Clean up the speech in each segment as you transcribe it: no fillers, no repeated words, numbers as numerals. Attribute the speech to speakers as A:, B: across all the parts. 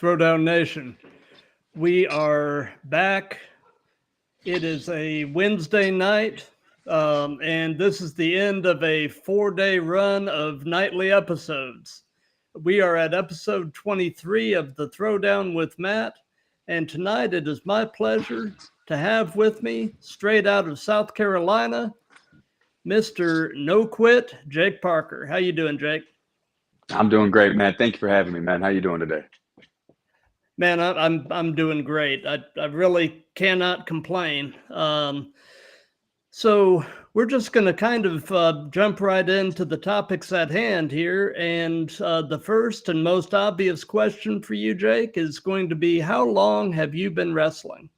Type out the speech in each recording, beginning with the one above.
A: Throwdown Nation. We are back. It is a Wednesday night, and this is the end of a 4-day run of nightly episodes. We are at episode 23 of the Throwdown with Matt, and tonight it is my pleasure to have with me, straight out of South Carolina, Mr. No Quit, Jake Parker. How you doing, Jake?
B: I'm doing great, man. Thank you for having me, man. How you doing today?
A: Man, I'm doing great. I really cannot complain. So we're just going to kind of jump right into the topics at hand here. And the first and most obvious question for you, Jake, is going to be, how long have you been wrestling?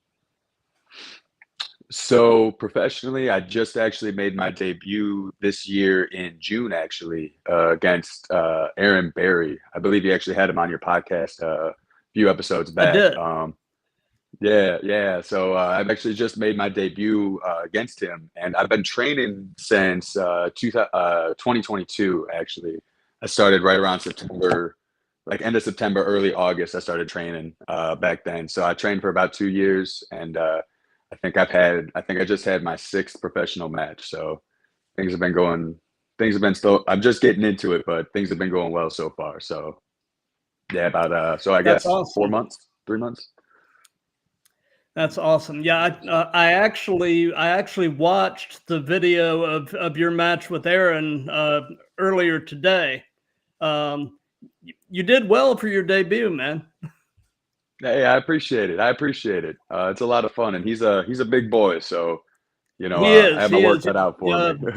B: So professionally, I just actually made my debut this year in June, actually, against Aaron Berry. I believe you actually had him on your podcast a few episodes back.
A: I did.
B: Yeah. So I've actually just made my debut against him, and I've been training since 2022, actually. I started right around September, like end of September, early August. I started training back then. So I trained for about 2 years, and I think I just had my 6th professional match. So things have been still, I'm just getting into it, but things have been going well so far. So yeah, so I
A: That's
B: guess
A: awesome.
B: 4 months, 3 months.
A: That's awesome. Yeah, I actually watched the video of your match with Aaron earlier today. You did well for your debut, man.
B: Hey, I appreciate it. It's a lot of fun, and he's a big boy, so
A: He is.
B: I have my
A: He
B: work
A: is.
B: cut out for me.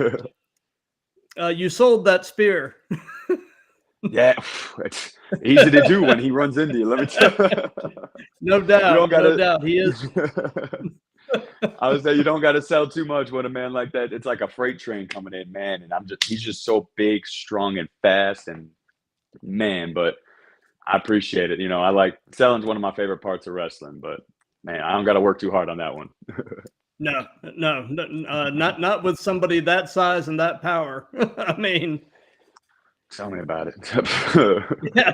A: You sold that spear.
B: Yeah, it's easy to do when he runs into you. Let me tell you.
A: No doubt. No doubt. He is.
B: I would say you don't got to sell too much with a man like that. It's like a freight train coming in, man. And he's just so big, strong, and fast, and man. But I appreciate it. I like selling's one of my favorite parts of wrestling. But man, I don't got to work too hard on that one.
A: No, not with somebody that size and that power. I mean,
B: tell me about it.
A: Yeah.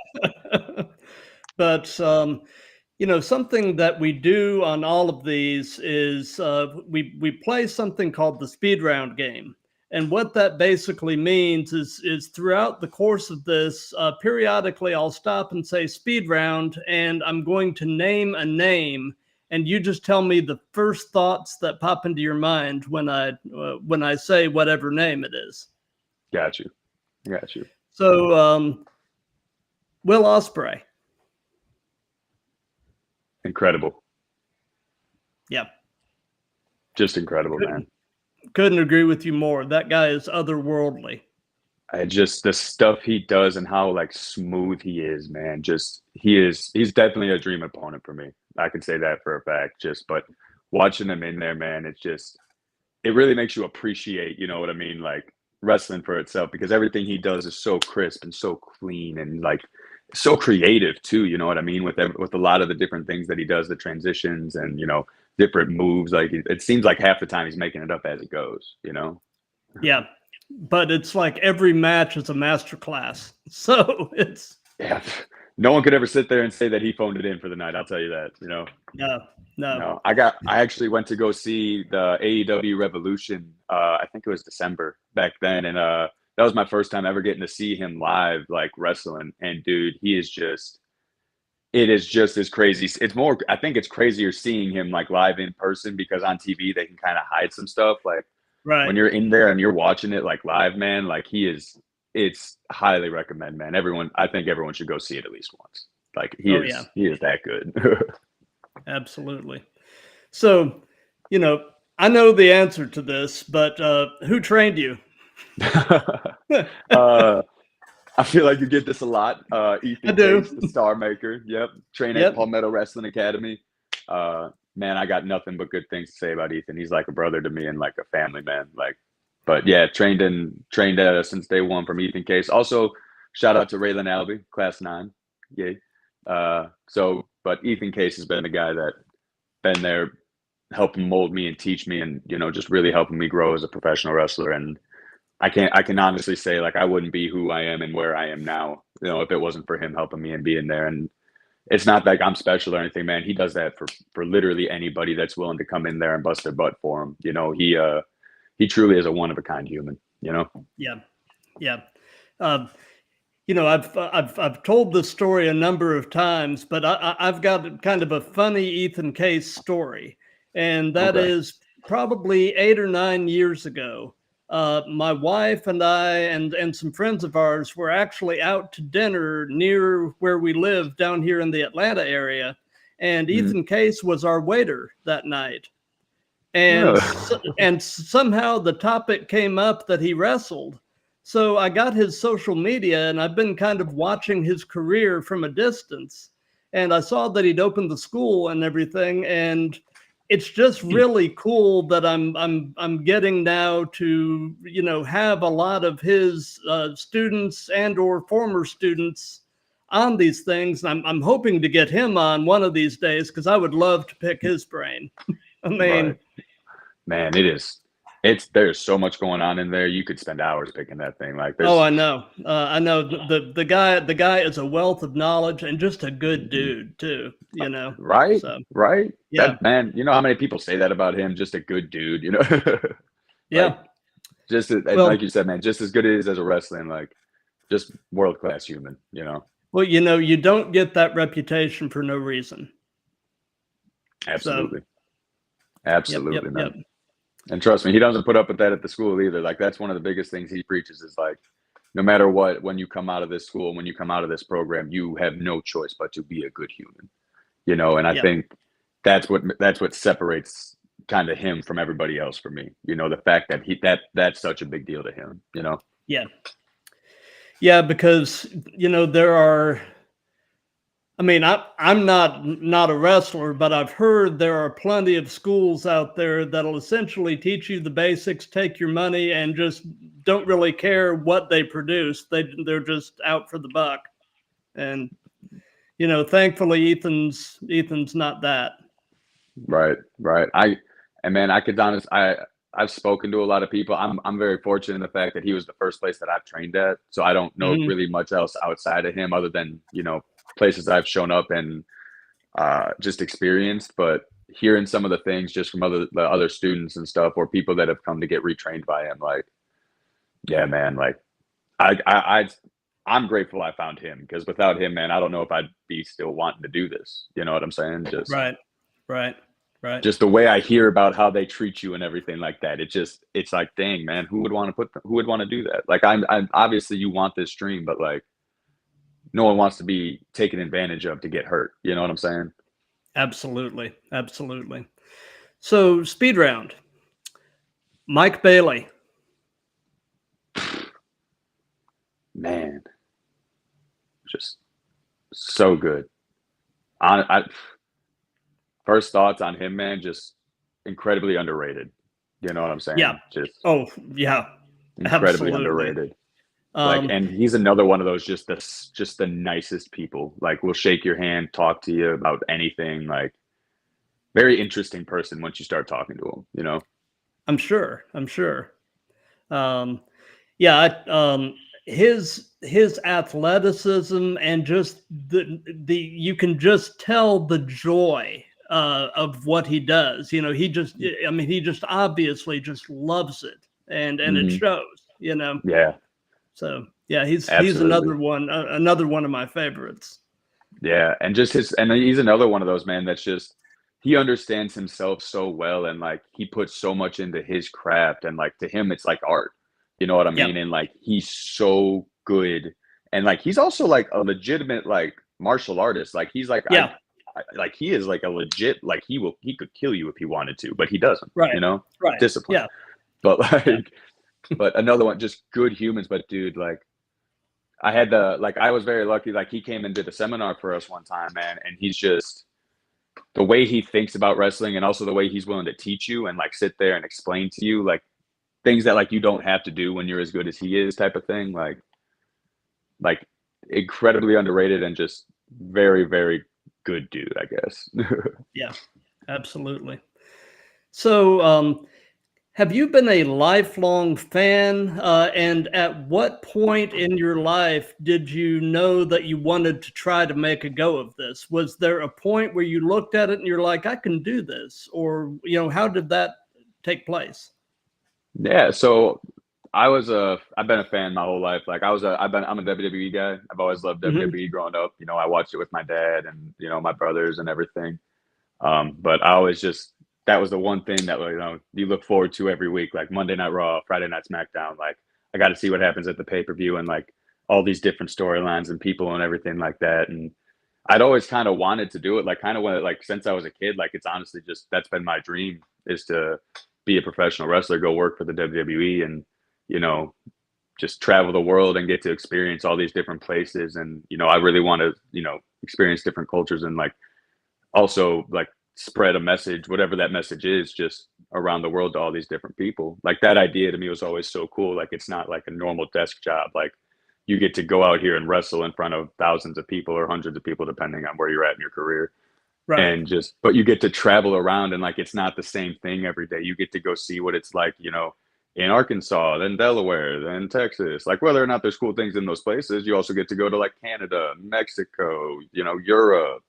A: But something that we do on all of these is we play something called the speed round game. And what that basically means is throughout the course of this, periodically I'll stop and say speed round, and I'm going to name a name, and you just tell me the first thoughts that pop into your mind when I say whatever name it is.
B: Got you.
A: So, Will Ospreay.
B: Incredible.
A: Yeah.
B: Just incredible, man.
A: Couldn't agree with you more. That guy is otherworldly.
B: The stuff he does and how like smooth he is, man. He's definitely a dream opponent for me. I can say that for a fact. But watching him in there, man, it really makes you appreciate, you know what I mean? Like wrestling for itself, because everything he does is so crisp and so clean and like so creative too. You know what I mean? With a lot of the different things that he does, the transitions and, different moves. Like it seems like half the time he's making it up as it goes,
A: Yeah. But it's like every match is a masterclass. So
B: yeah. No one could ever sit there and say that he phoned it in for the night. I'll tell you that,
A: No.
B: I actually went to go see the AEW Revolution. I think it was December back then. And that was my first time ever getting to see him live, like wrestling. And dude, it is just as crazy. I think it's crazier seeing him like live in person, because on TV they can kind of hide some stuff. Like when you're in there and you're watching it like live, man, like it's highly recommend, man. I think everyone should go see it at least once. Like he is that good.
A: Absolutely. So, I know the answer to this, but who trained you?
B: I feel like you get this a lot. Ethan
A: I do.
B: Case, the Star Maker. Yep. Train at Palmetto Wrestling Academy. Man, I got nothing but good things to say about Ethan. He's like a brother to me and like a family man. But yeah, trained since day one from Ethan Case. Also, shout out to Raylan Albee, class 9. Yay. But Ethan Case has been the guy that been there helping mold me and teach me and, just really helping me grow as a professional wrestler. And I can honestly say, like, I wouldn't be who I am and where I am now, if it wasn't for him helping me and being there. And it's not like I'm special or anything, man. He does that for literally anybody that's willing to come in there and bust their butt for him. You know, he truly is a one of a kind human, you know?
A: Yeah. Yeah. Um, you know, I've told this story a number of times, but I've got kind of a funny Ethan Case story, and that
B: Okay.
A: is probably 8 or 9 years ago. My wife and I and some friends of ours were actually out to dinner near where we live down here in the Atlanta area, and
B: Mhm.
A: Ethan Case was our waiter that night. And
B: Really?
A: and somehow the topic came up that he wrestled. So I got his social media and I've been kind of watching his career from a distance. And I saw that he'd opened the school and everything. And it's just really cool that I'm getting now to, you know, have a lot of his students and or former students on these things. And I'm hoping to get him on one of these days because I would love to pick his brain. I
B: Right.
A: mean,
B: Man, there's so much going on in there. You could spend hours picking that thing. Like
A: oh,
B: there's
A: I know. The guy is a wealth of knowledge and just a good
B: Mhm.
A: dude too. You know.
B: Right,
A: So
B: right.
A: yeah,
B: That man, you know how many people say that about him? Just a good dude, you know? Like
A: yeah.
B: and like
A: Well,
B: you said, man, just as good as a wrestling, like just world class human, you know?
A: well, you know, you don't get that reputation for no reason. So
B: Absolutely.
A: yep, yep,
B: Absolutely,
A: yep.
B: man. And trust me, he doesn't put up with that at the school either. Like that's one of the biggest things he preaches is like, no matter what, when you come out of this school, when you come out of this program, you have no choice but to be a good human. You know, and I
A: Yep.
B: think that's what separates kind of him from everybody else for me. You know, the fact that that's such a big deal to him, you know?
A: Yeah. Yeah. Because you know there are. I mean, I'm not a wrestler, but I've heard there are plenty of schools out there that'll essentially teach you the basics, take your money, and just don't really care what they produce. They're just out for the buck. And you know, thankfully, Ethan's not that.
B: Right, right. And man, I could honest I've spoken to a lot of people. I'm very fortunate in the fact that he was the first place that I've trained at. So I don't know
A: Hmm.
B: really much else outside of him other than, you know, places I've shown up and just experienced. But hearing some of the things just from the other students and stuff or people that have come to get retrained by him, like, yeah, man, like I I'm grateful I found him because without him, man, I don't know if I'd be still wanting to do this. You know what I'm saying?
A: Right, right, right.
B: Just the way I hear about how they treat you and everything like that. It's like, dang, man, who would want to do that? Like, I'm obviously you want this dream, but like, no one wants to be taken advantage of to get hurt. You know what I'm saying?
A: Absolutely, absolutely. So speed round. Mike Bailey.
B: Man, just so good. I first thoughts on him, man, just incredibly underrated. You know what I'm
A: Yeah.
B: saying? Just
A: Oh, yeah.
B: incredibly
A: Absolutely.
B: underrated. Like,
A: Um,
B: and he's another one of those just the nicest people. Like, will shake your hand, talk to you about anything. Like, very interesting person once you start talking to him. You know?
A: I'm sure. I'm sure. Um, yeah. His athleticism and just the you can just tell the joy of what he does. You know, I mean, he just obviously just loves it, and it
B: Hmm.
A: shows. You know,
B: Yeah,
A: so yeah, he's
B: absolutely.
A: another one of my favorites.
B: Yeah, and just and he's another one of those man that's just he understands himself so well and like he puts so much into his craft and like to him it's like art. You know what I
A: Yep.
B: mean? And like he's so good and like he's also like a legitimate like martial artist. Like he's like
A: Yeah.
B: like he is like a legit like he could kill you if he wanted to, but he doesn't,
A: Right.
B: you know?
A: Right.
B: Discipline.
A: Yeah.
B: But
A: Yeah.
B: like but another one just good humans, but dude like I had the like I was very lucky like he came and did a seminar for us one time, man, and he's just the way he thinks about wrestling and also the way he's willing to teach you and like sit there and explain to you like things that like you don't have to do when you're as good as he is type of thing like incredibly underrated and just very very good dude I guess.
A: Yeah. Absolutely. So, Have you been a lifelong fan? And at what point in your life did you know that you wanted to try to make a go of this? Was there a point where you looked at it and you're like, I can do this? Or, how did that take place?
B: Yeah, so I've been a fan my whole life. Like I'm a WWE guy. I've always loved
A: Hmm.
B: WWE growing up. I watched it with my dad and my brothers and everything. But I always just that was the one thing that you look forward to every week, like Monday Night Raw, Friday Night SmackDown. Like I got to see what happens at the pay-per-view and like all these different storylines and people and everything like that. And I'd always kind of wanted to do it, like kind of when like since I was a kid. Like it's honestly just that's been my dream is to be a professional wrestler, go work for the WWE, and you know just travel the world and get to experience all these different places. And I really want to experience different cultures and like also like spread a message, whatever that message is, just around the world to all these different people. Like that idea to me was always so cool. Like it's not like a normal desk job. Like you get to go out here and wrestle in front of thousands of people or hundreds of people, depending on where you're at in your career.
A: Right.
B: And just, but you get to travel around and like it's not the same thing every day. You get to go see what it's like, in Arkansas, then Delaware, then Texas. Like whether or not there's cool things in those places, you also get to go to like Canada, Mexico, Europe,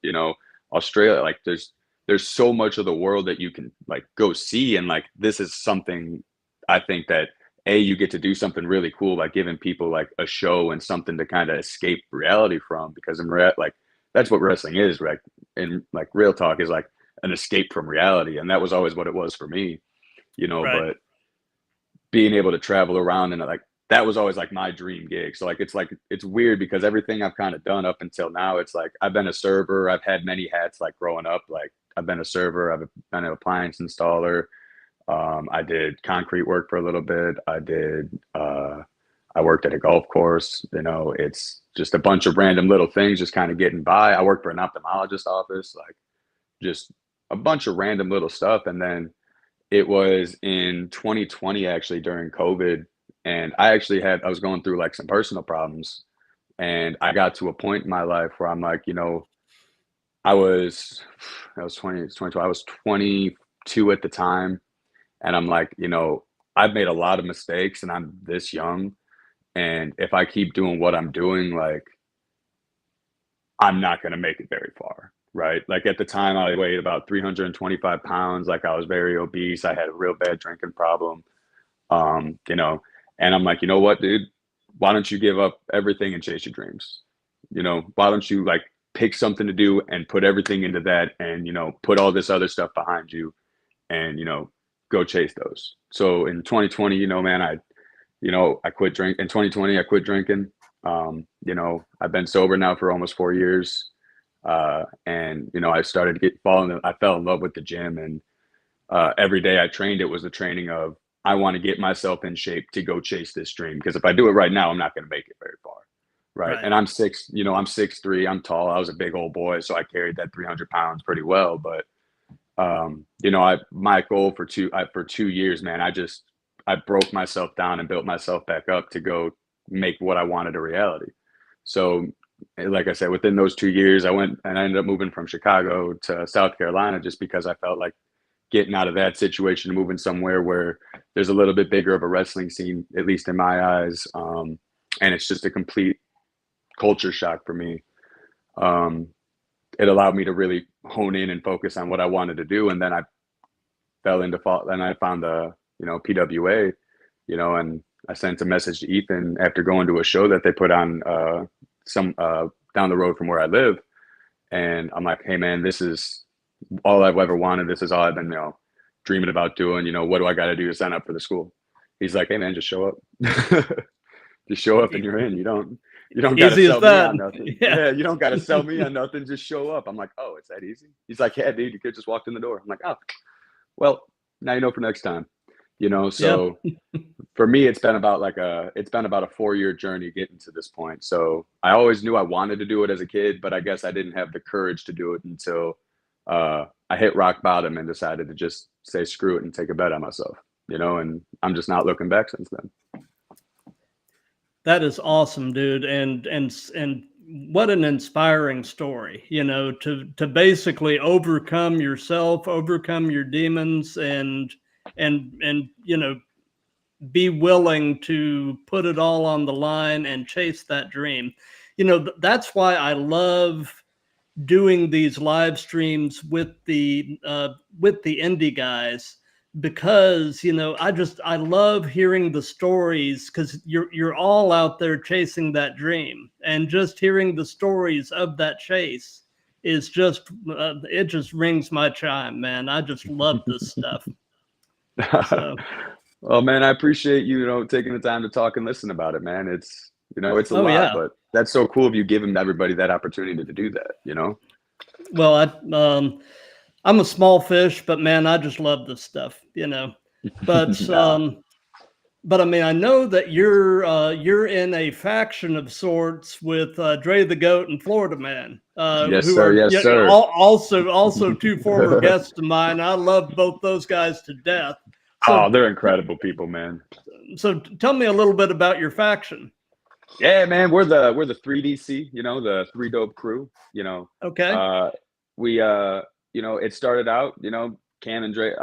B: Australia. Like there's so much of the world that you can like go see. And like this is something I think that you get to do something really cool by giving people like a show and something to kind of escape reality from, because like that's what wrestling is, right? And like real talk is like an escape from reality. And that was always what it was for me,
A: Right.
B: but being able to travel around and like that was always like my dream gig. So like it's weird because everything I've kind of done up until now, it's like I've been a server, I've had many hats like growing up. Like I've been a server, I've been an appliance installer. I did concrete work for a little bit. I worked at a golf course. It's just a bunch of random little things, just kind of getting by. I worked for an ophthalmologist office, like just a bunch of random little stuff. And then it was in 2020, actually, during COVID. And I was going through like some personal problems. And I got to a point in my life where I'm like, I was, I was 20, it's 22, I was 22 at the time. And I'm like, I've made a lot of mistakes and I'm this young. And if I keep doing what I'm doing, like, I'm not going to make it very far. Right. Like at the time, I weighed about 325 pounds. Like I was very obese. I had a real bad drinking problem. Um, you know, and I'm like, you know what, dude? Why don't you give up everything and chase your dreams? Why don't you like pick something to do and put everything into that and, put all this other stuff behind you and, go chase those. So in 2020, man, I quit drink in 2020, I quit drinking. I've been sober now for almost 4 years. And I started I fell in love with the gym, and every day I trained, it was the training of, I want to get myself in shape to go chase this dream. Because if I do it right now, I'm not going to make it very far. Right.
A: Right.
B: And I'm 6'3", I'm tall. I was a big old boy. So I carried that 300 pounds pretty well. But, my goal for 2 years, man, I broke myself down and built myself back up to go make what I wanted a reality. So, like I said, within those 2 years, I went and I ended up moving from Chicago to South Carolina just because I felt like getting out of that situation and moving somewhere where there's a little bit bigger of a wrestling scene, at least in my eyes. And it's just a complete culture shock for me. It allowed me to really hone in and focus on what I wanted to do. And then I then I found the, PWA, and I sent a message to Ethan after going to a show that they put on some down the road from where I live. And I'm like, hey man, this is all I've ever wanted. This is all I've been, dreaming about doing. What do I got to do to sign up for the school? He's like, hey man, just show up. Just show up and you're in. You don't got to
A: Easy as
B: sell me
A: that.
B: on nothing.
A: Yeah.
B: Yeah, you don't got to sell me on nothing. Just show up. I'm like, oh, it's that easy? He's like, yeah, dude, your kid just walked in the door. I'm like, oh, well, now you know for next time.
A: Yeah.
B: So for me, it's been about a 4-year journey getting to this point. So I always knew I wanted to do it as a kid, but I guess I didn't have the courage to do it until I hit rock bottom and decided to just say screw it and take a bet on myself. And I'm just not looking back since then.
A: That is awesome, dude. And what an inspiring story, to basically overcome yourself, overcome your demons, and and be willing to put it all on the line and chase that dream. That's why I love doing these live streams with the indie guys, because I love hearing the stories, because you're all out there chasing that dream, and just hearing the stories of that chase is just it just rings my chime, man. I just love this stuff. So
B: Well, man, I appreciate you, taking the time to talk and listen about it, man. It's a
A: oh
B: lot,
A: yeah.
B: but that's so cool of you giving everybody that opportunity to do that.
A: Well, I'm a small fish, but man, I just love this stuff. But
B: Nah.
A: but I mean, I know that you're in a faction of sorts with Dre the Goat and Florida Man,
B: Yes,
A: who
B: sir.
A: are
B: Yes, sir.
A: also two former guests of mine. I love both those guys to death.
B: Oh,
A: So
B: they're incredible people, man.
A: so tell me a little bit about your faction.
B: Yeah, man, we're the 3DC, the Three Dope Crew.
A: Okay.
B: Uh, we it started out, Cam and Dre,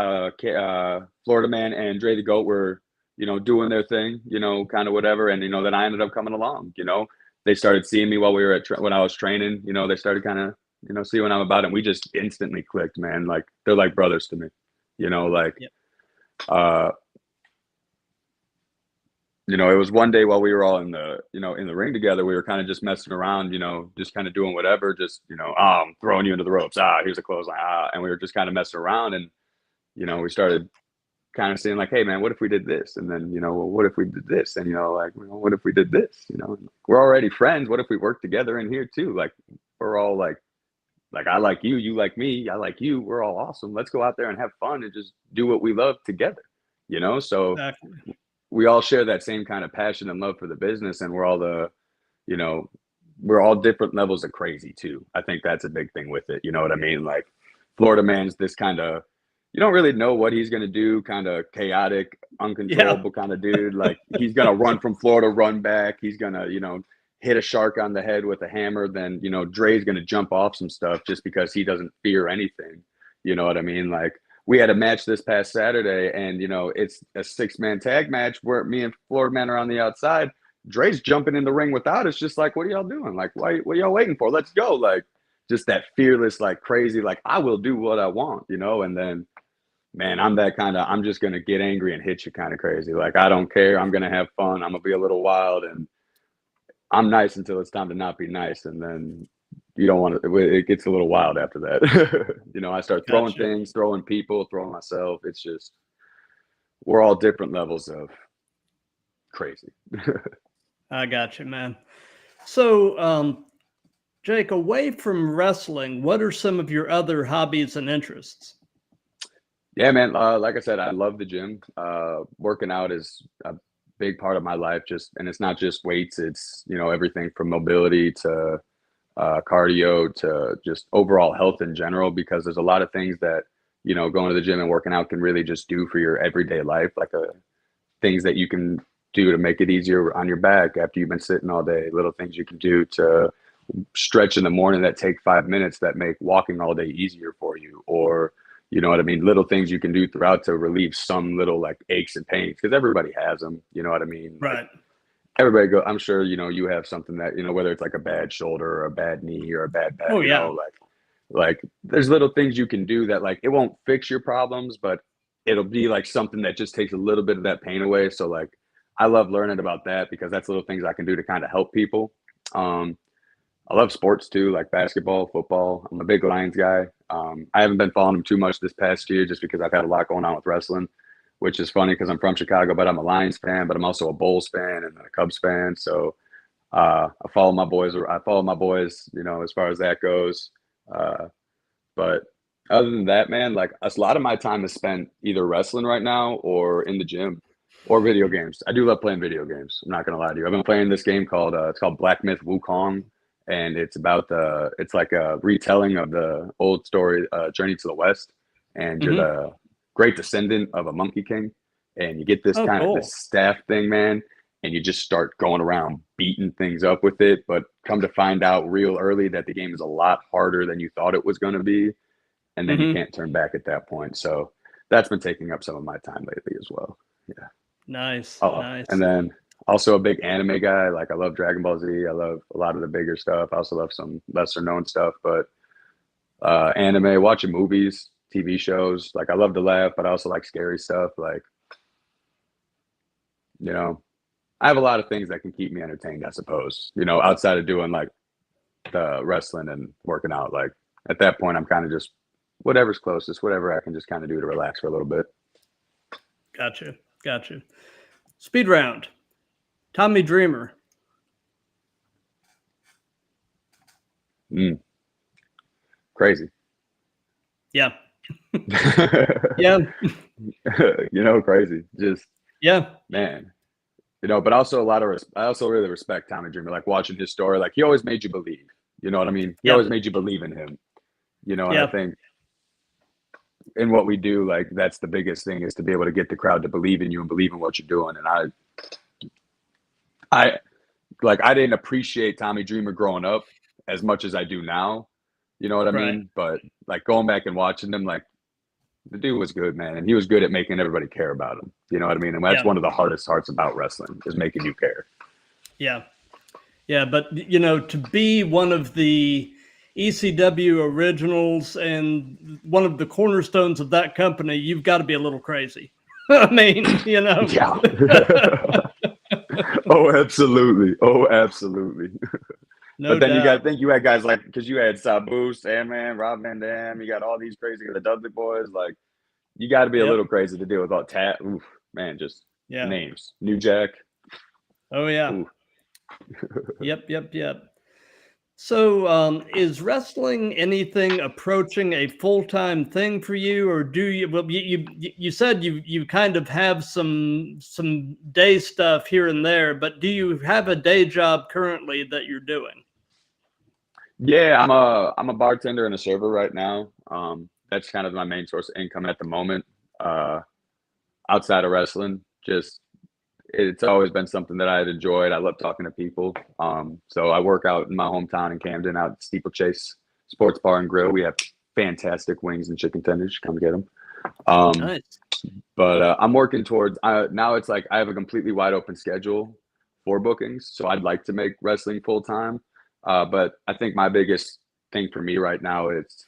B: Florida Man and Dre the Goat were, doing their thing, kind of whatever, and then I ended up coming along. They started seeing me while we were when I was training. They started kind of see what I'm about, and we just instantly clicked, man. Like they're like brothers to me. Like
A: Yep.
B: uh it was one day while we were all in the ring together, we were kind of just messing around, just kind of doing whatever, just, I'm throwing you into the ropes. Here's a clothesline. And we were just kind of messing around, and, we started kind of saying like, hey man, what if we did this? And then, well, what if we did this? And, what if we did this? We're already friends. What if we work together in here too? Like, we're all like, I like you, you like me, I like you. We're all awesome. Let's go out there and have fun and just do what we love together, So
A: Exactly.
B: we all share that same kind of passion and love for the business, and we're all we're all different levels of crazy too. I think that's a big thing with it. You know what I mean? Like Florida Man's this kind of, you don't really know what he's going to do, kind of chaotic, uncontrollable kind of dude. Like he's going to run from Florida, run back. He's going to, hit a shark on the head with a hammer. Then, Dre's going to jump off some stuff just because he doesn't fear anything. You know what I mean? Like, we had a match this past Saturday, and it's a 6-man tag match where me and Florida Man are on the outside. Dre's jumping in the ring without us, just like, what are y'all doing? Like, what are y'all waiting for? Let's go! Like, just that fearless, like crazy, like I will do what I want, And then, man, I'm just gonna get angry and hit you kind of crazy. Like, I don't care. I'm gonna have fun. I'm gonna be a little wild, and I'm nice until it's time to not be nice, and then you don't want to, it gets a little wild after that. I start throwing
A: Gotcha.
B: things, throwing people, throwing myself. It's just, we're all different levels of crazy.
A: I got you, man. So, Jake, away from wrestling, what are some of your other hobbies and interests?
B: Yeah, man. Like I said, I love the gym. Working out is a big part of my life, and it's not just weights. It's, everything from mobility to cardio to just overall health in general, because there's a lot of things that, going to the gym and working out can really just do for your everyday life. Like things that you can do to make it easier on your back after you've been sitting all day, little things you can do to stretch in the morning that take 5 minutes that make walking all day easier for you, or, you know what I mean? Little things you can do throughout to relieve some little like aches and pains, because everybody has them, you know what I mean? Like,
A: Right.
B: everybody I'm sure, you have something that, whether it's like a bad shoulder or a bad knee or a bad back,
A: Oh yeah.
B: like there's little things you can do that, like, it won't fix your problems, but it'll be like something that just takes a little bit of that pain away. So like, I love learning about that, because that's little things I can do to kind of help people. I love sports too, like basketball, football. I'm a big Lions guy. I haven't been following them too much this past year, just because I've had a lot going on with wrestling, which is funny because I'm from Chicago, but I'm a Lions fan, but I'm also a Bulls fan and a Cubs fan. So I follow my boys. As far as that goes. But other than that, man, like a lot of my time is spent either wrestling right now or in the gym or video games. I do love playing video games. I'm not gonna lie to you. I've been playing this game called it's called Black Myth Wukong, and it's like a retelling of the old story, Journey to the West, and you're
A: Mm-hmm.
B: the great descendant of a Monkey King, and you get
A: Oh,
B: this
A: cool.
B: staff thing, man, and you just start going around beating things up with it. But come to find out real early that the game is a lot harder than you thought it was going to be, and then you
A: Mm-hmm.
B: can't turn back at that point. So that's been taking up some of my time lately as well. Yeah.
A: Nice,
B: Oh, and
A: nice.
B: then also a big anime guy. Like I love Dragon Ball Z. I love a lot of the bigger stuff. I also love some lesser known stuff, but anime, watching movies, TV shows. Like I love to laugh, but I also like scary stuff. Like, you know, I have a lot of things that can keep me entertained, I suppose, outside of doing like the wrestling and working out. Like at that point, I'm kind of just whatever's closest, whatever I can just kind of do to relax for a little bit.
A: Gotcha, gotcha. Speed round. Tommy Dreamer.
B: Crazy.
A: Yeah. Yeah.
B: Crazy. Just,
A: Yeah.
B: man. But also I also really respect Tommy Dreamer. Like watching his story, like he always made you believe. You know what I mean? He
A: Yep.
B: always made you believe in him. And I
A: Yep.
B: think in what we do, like that's the biggest thing is to be able to get the crowd to believe in you and believe in what you're doing. And I didn't appreciate Tommy Dreamer growing up as much as I do now. You know what I
A: Right.
B: mean? But like going back and watching him, like the dude was good, man, and he was good at making everybody care about him. You know what I mean? And that's
A: Yeah.
B: one of the hardest parts about wrestling is making you care.
A: Yeah. Yeah. But, to be one of the ECW originals and one of the cornerstones of that company, you've got to be a little crazy. I mean,
B: Yeah. Oh, absolutely. Oh, absolutely.
A: No
B: But then you got to
A: doubt.
B: think you had guys like, because you had Sabu, Sandman, Rob Van Dam, you got all these crazy, the Dudley Boys. Like, you got to be a
A: Yep.
B: little crazy to deal with all Oof, man, just the
A: Yeah.
B: names. New Jack.
A: Oh, yeah.
B: Ooh.
A: Yep. Yep. Yep. So, is wrestling anything approaching a full-time thing for you, or do you? Well, you said you kind of have some day stuff here and there, but do you have a day job currently that you're doing?
B: Yeah, I'm a bartender and a server right now. That's kind of my main source of income at the moment. Uh, Outside of wrestling, just it's always been something that I've enjoyed. I love talking to people. So I work out in my hometown in Camden, out at Steeplechase Sports Bar and Grill. We have fantastic wings and chicken tenders. Come get them. Um,
A: Nice.
B: but I'm working towards now. It's like I have a completely wide open schedule for bookings, so I'd like to make wrestling full time. But I think my biggest thing for me right now is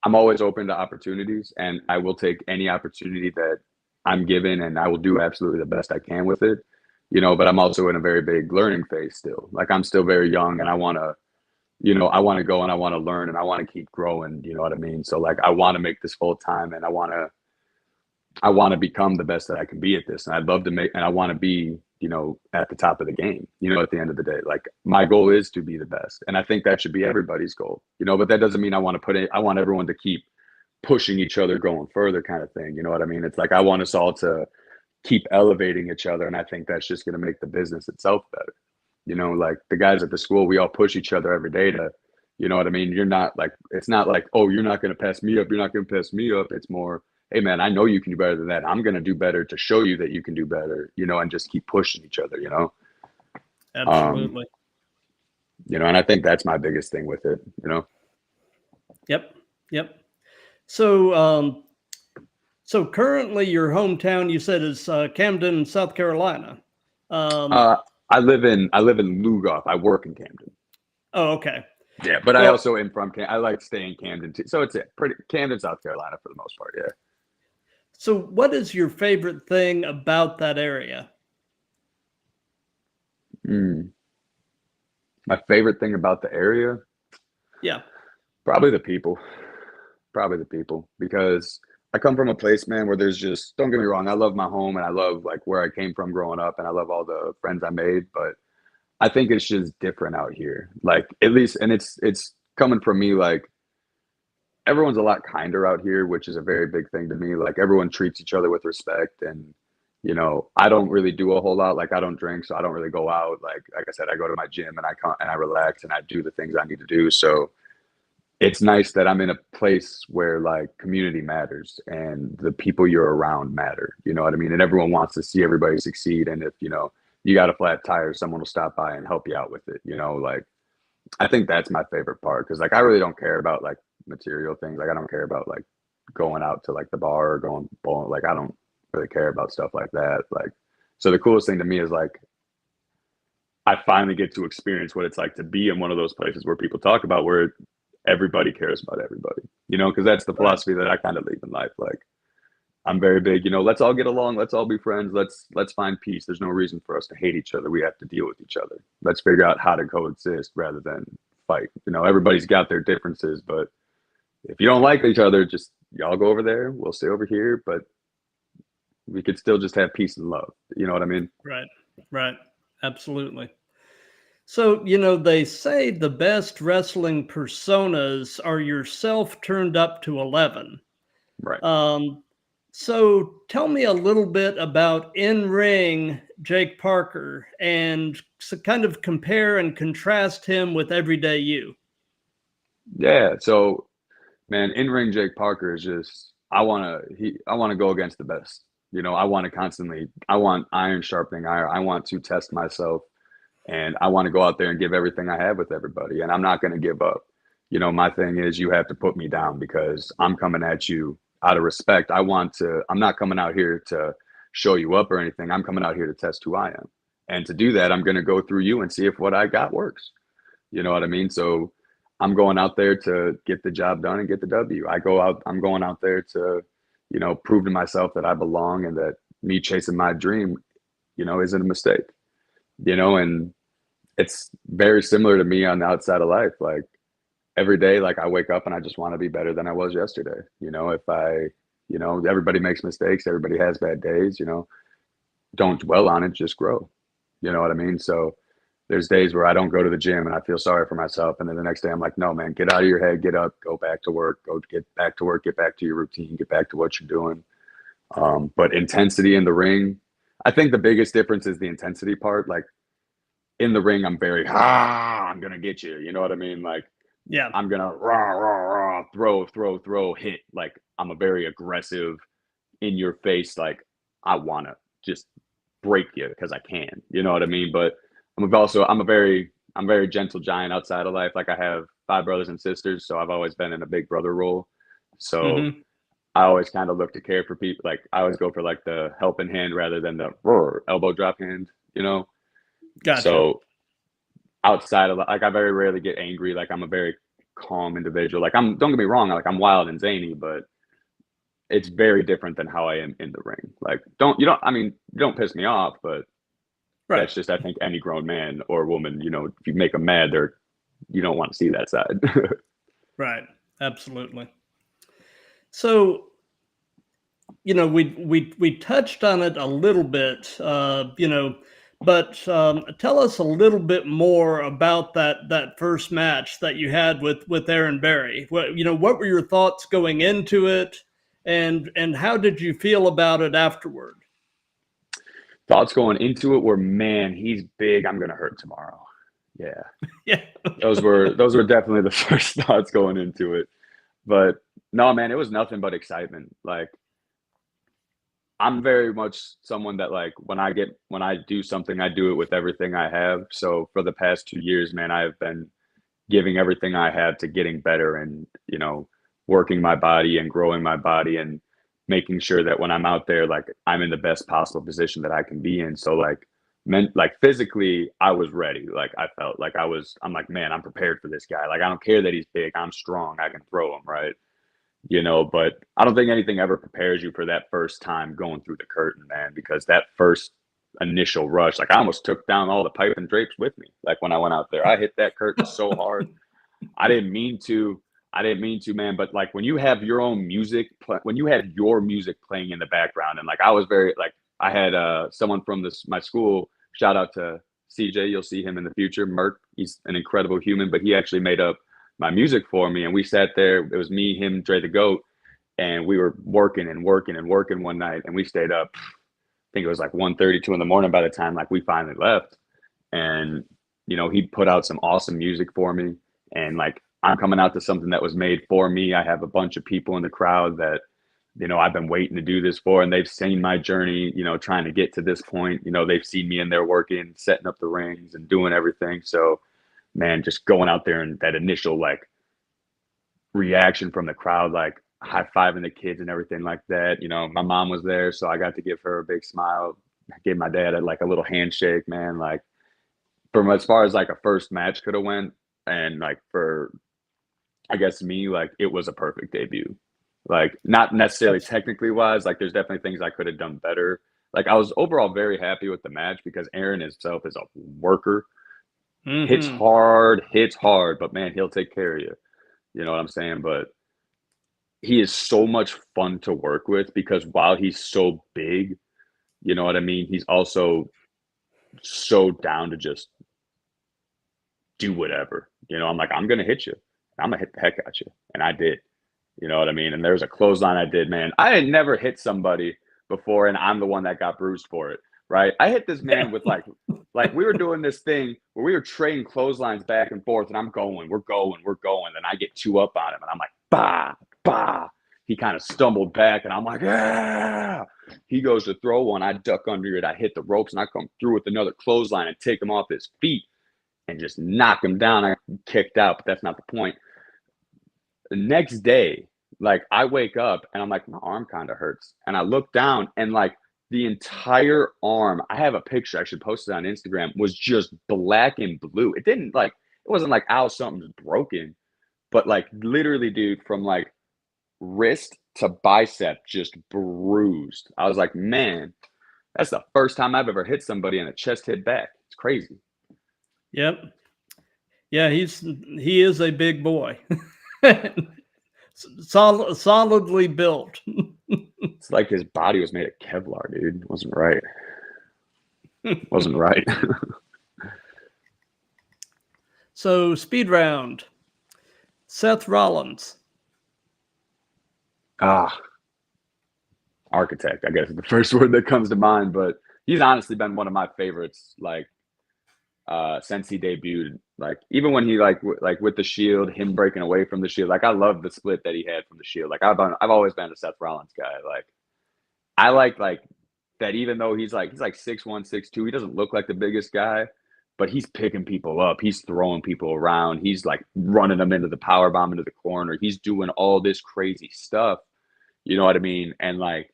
B: I'm always open to opportunities, and I will take any opportunity that I'm given, and I will do absolutely the best I can with it. But I'm also in a very big learning phase still. Like I'm still very young, and I want to go and I want to learn and I want to keep growing. You know what I mean? So like I want to make this full time, and I want to become the best that I can be at this. And I'd love to and I want to be, at the top of the game, at the end of the day. Like my goal is to be the best. And I think that should be everybody's goal, but that doesn't mean I want everyone to keep pushing each other going further kind of thing. You know what I mean? It's like I want us all to keep elevating each other. And I think that's just going to make the business itself better. Like the guys at the school, we all push each other every day to, you know what I mean? It's not like, oh, you're not going to pass me up. You're not going to pass me up. It's more, hey man, I know you can do better than that. I'm going to do better to show you that you can do better, and just keep pushing each other,
A: Absolutely.
B: And I think that's my biggest thing with it,
A: Yep. Yep. So currently your hometown, you said, is Camden, South Carolina.
B: I live in Lugoff. I work in Camden.
A: Oh, okay.
B: Yeah, but I
A: Well,
B: also am from I like staying in Camden too. So it's pretty Camden, South Carolina for the most part. Yeah.
A: so what is your favorite thing about that area?
B: My favorite thing about the area,
A: Yeah.
B: probably the people. Probably the people, because I come from a place, man, where there's just, don't get me wrong, I love my home and I love like where I came from growing up and I love all the friends I made, but I think it's just different out here. Like at least, and it's coming from me, like everyone's a lot kinder out here, which is a very big thing to me. Like everyone treats each other with respect, and I don't really do a whole lot. Like I don't drink, so I don't really go out. Like I said, I go to my gym and I come and I relax and I do the things I need to do. So it's nice that I'm in a place where like community matters and the people you're around matter. You know what I mean? And everyone wants to see everybody succeed. And if you got a flat tire, someone will stop by and help you out with it. Like I think that's my favorite part, because like I really don't care about like material things. Like I don't care about like going out to like the bar or going bowling. Like I don't really care about stuff like that. Like, so the coolest thing to me is like I finally get to experience what it's like to be in one of those places where people talk about where everybody cares about everybody, you know, because that's the
A: Right.
B: philosophy that I kind of live in life. Like I'm very big, you know, let's all get along, let's all be friends, let's find peace. There's no reason for us to hate each other. We have to deal with each other. Let's figure out how to coexist rather than fight. You know, everybody's got their differences, but if you don't like each other, just y'all go over there, we'll stay over here, but we could still just have peace and love. You know what I mean?
A: Right. Right. Absolutely. So, they say the best wrestling personas are yourself turned up to 11.
B: Right.
A: Um, so tell me a little bit about in ring Jake Parker and kind of compare and contrast him with everyday you.
B: Yeah. So man, in ring Jake Parker is just I wanna go against the best. You know, I want iron sharpening iron. I want to test myself and I want to go out there and give everything I have with everybody. And I'm not gonna give up. You know, my thing is you have to put me down because I'm coming at you out of respect. I'm not coming out here to show you up or anything. I'm coming out here to test who I am. And to do that, I'm gonna go through you and see if what I got works. You know what I mean? So I'm going out there to get the job done and get the W. I'm going out there to, you know, prove to myself that I belong and that me chasing my dream, you know, isn't a mistake. You know, and it's very similar to me on the outside of life. Like every day, like I wake up and I just want to be better than I was yesterday. You know, you know, everybody makes mistakes, everybody has bad days, you know, don't dwell on it, just grow. You know what I mean? So there's days where I don't go to the gym and I feel sorry for myself. And then the next day I'm like, no, man, get out of your head, get up, go back to work, go get back to work, get back to your routine, get back to what you're doing. But intensity in the ring, I think the biggest difference is the intensity part. Like in the ring, I'm very, I'm going to get you. You know what I mean? Like
A: Yeah.
B: I'm going to rah, rah, rah, throw, hit. Like I'm a very aggressive in your face. Like I want to just break you because I can, you know what I mean? But I'm very gentle giant outside of life. Like I have 5 brothers and sisters, so I've always been in a big brother role. So
A: Hmm.
B: I always kind of look to care for people. Like I always go for like the helping hand rather than the elbow drop hand, you know?
A: Gotcha.
B: So outside of like I very rarely get angry. Like I'm a very calm individual. Like don't get me wrong, like I'm wild and zany, but it's very different than how I am in the ring. Like you don't piss me off, but
A: Right.
B: that's just I think any grown man or woman, you know, if you make them mad, you don't want to see that side.
A: Right. Absolutely. So, we touched on it a little bit, but tell us a little bit more about that first match that you had with Aaron Berry. What were your thoughts going into it, and how did you feel about it afterward?
B: Thoughts going into it were, man, he's big. I'm gonna hurt tomorrow. Yeah,
A: Yeah.
B: those were definitely the first thoughts going into it. But no, man, it was nothing but excitement. Like I'm very much someone that like when I do something, I do it with everything I have. So for the past 2 years, man, I have been giving everything I have to getting better and, you know, working my body and growing my body and making sure that when I'm out there, like I'm in the best possible position that I can be in. So like physically, I was ready. Like I felt like I'm like, man, I'm prepared for this guy. Like I don't care that he's big. I'm strong. I can throw him, right? You know, but I don't think anything ever prepares you for that first time going through the curtain, man, because that first initial rush, like I almost took down all the pipe and drapes with me. Like when I went out there, I hit that curtain so hard. I didn't mean to. I didn't mean to, man. But like when you have your own music, when you have your music playing in the background, and like I was very like I had someone from my school. Shout out to CJ. You'll see him in the future. Merk. He's an incredible human, but he actually made up my music for me, and we sat there. It was me, him, Dre the Goat, and we were working and working and working one night, and we stayed up. I think it was like 1:32 in the morning by the time like we finally left. And you know, he put out some awesome music for me, and like I'm coming out to something that was made for me. I have a bunch of people in the crowd that, you know, I've been waiting to do this for, and they've seen my journey, you know, trying to get to this point. You know, they've seen me in there working, setting up the rings and doing everything. So man, just going out there and that initial like reaction from the crowd, like high-fiving the kids and everything like that. You know, my mom was there, so I got to give her a big smile. I gave my dad like a little handshake, man. Like from as far as like a first match could have went, and like for I guess me, like it was a perfect debut. Like not necessarily
A: That's,
B: technically wise, like there's definitely things I could have done better. Like I was overall very happy with the match because Aaron himself is a worker,
A: mm-hmm.
B: hits hard, but man, he'll take care of you. You know what I'm saying? But he is so much fun to work with because while he's so big, you know what I mean? He's also so down to just do whatever. You know, I'm like, I'm gonna hit you. I'm gonna hit the heck out you. And I did. You know what I mean? And there was a clothesline I did, man. I had never hit somebody before, and I'm the one that got bruised for it. Right. I hit this
A: Yeah.
B: man with like we were doing this thing where we were trading clotheslines back and forth, and we're going. And I get two up on him, and I'm like, bah, bah. He kind of stumbled back, and I'm like, yeah. He goes to throw one. I duck under it. I hit the ropes, and I come through with another clothesline and take him off his feet and just knock him down. I kicked out, but that's not the point. The next day, like I wake up and I'm like, my arm kind of hurts. And I look down and like the entire arm, I have a picture, I should post it on Instagram, was just black and blue. It didn't like, it wasn't like, ow, something's broken. But like literally, dude, from like wrist to bicep, just bruised. I was like, man, that's the first time I've ever hit somebody in a chest hit back. It's crazy.
A: Yep. Yeah, he is a big boy. Solidly built.
B: It's like his body was made of Kevlar, dude. It wasn't right. Wasn't right.
A: So, speed round. Seth Rollins.
B: Ah, architect, I guess is the first word that comes to mind, but he's honestly been one of my favorites, like since he debuted. Like even when he like with the Shield, him breaking away from the Shield, like I love the split that he had from the Shield. Like I've always been a Seth Rollins guy. Like I like that even though he's like 6'1", 6'2", he doesn't look like the biggest guy, but he's picking people up. He's throwing people around. He's like running them into the power bomb into the corner. He's doing all this crazy stuff. You know what I mean? And like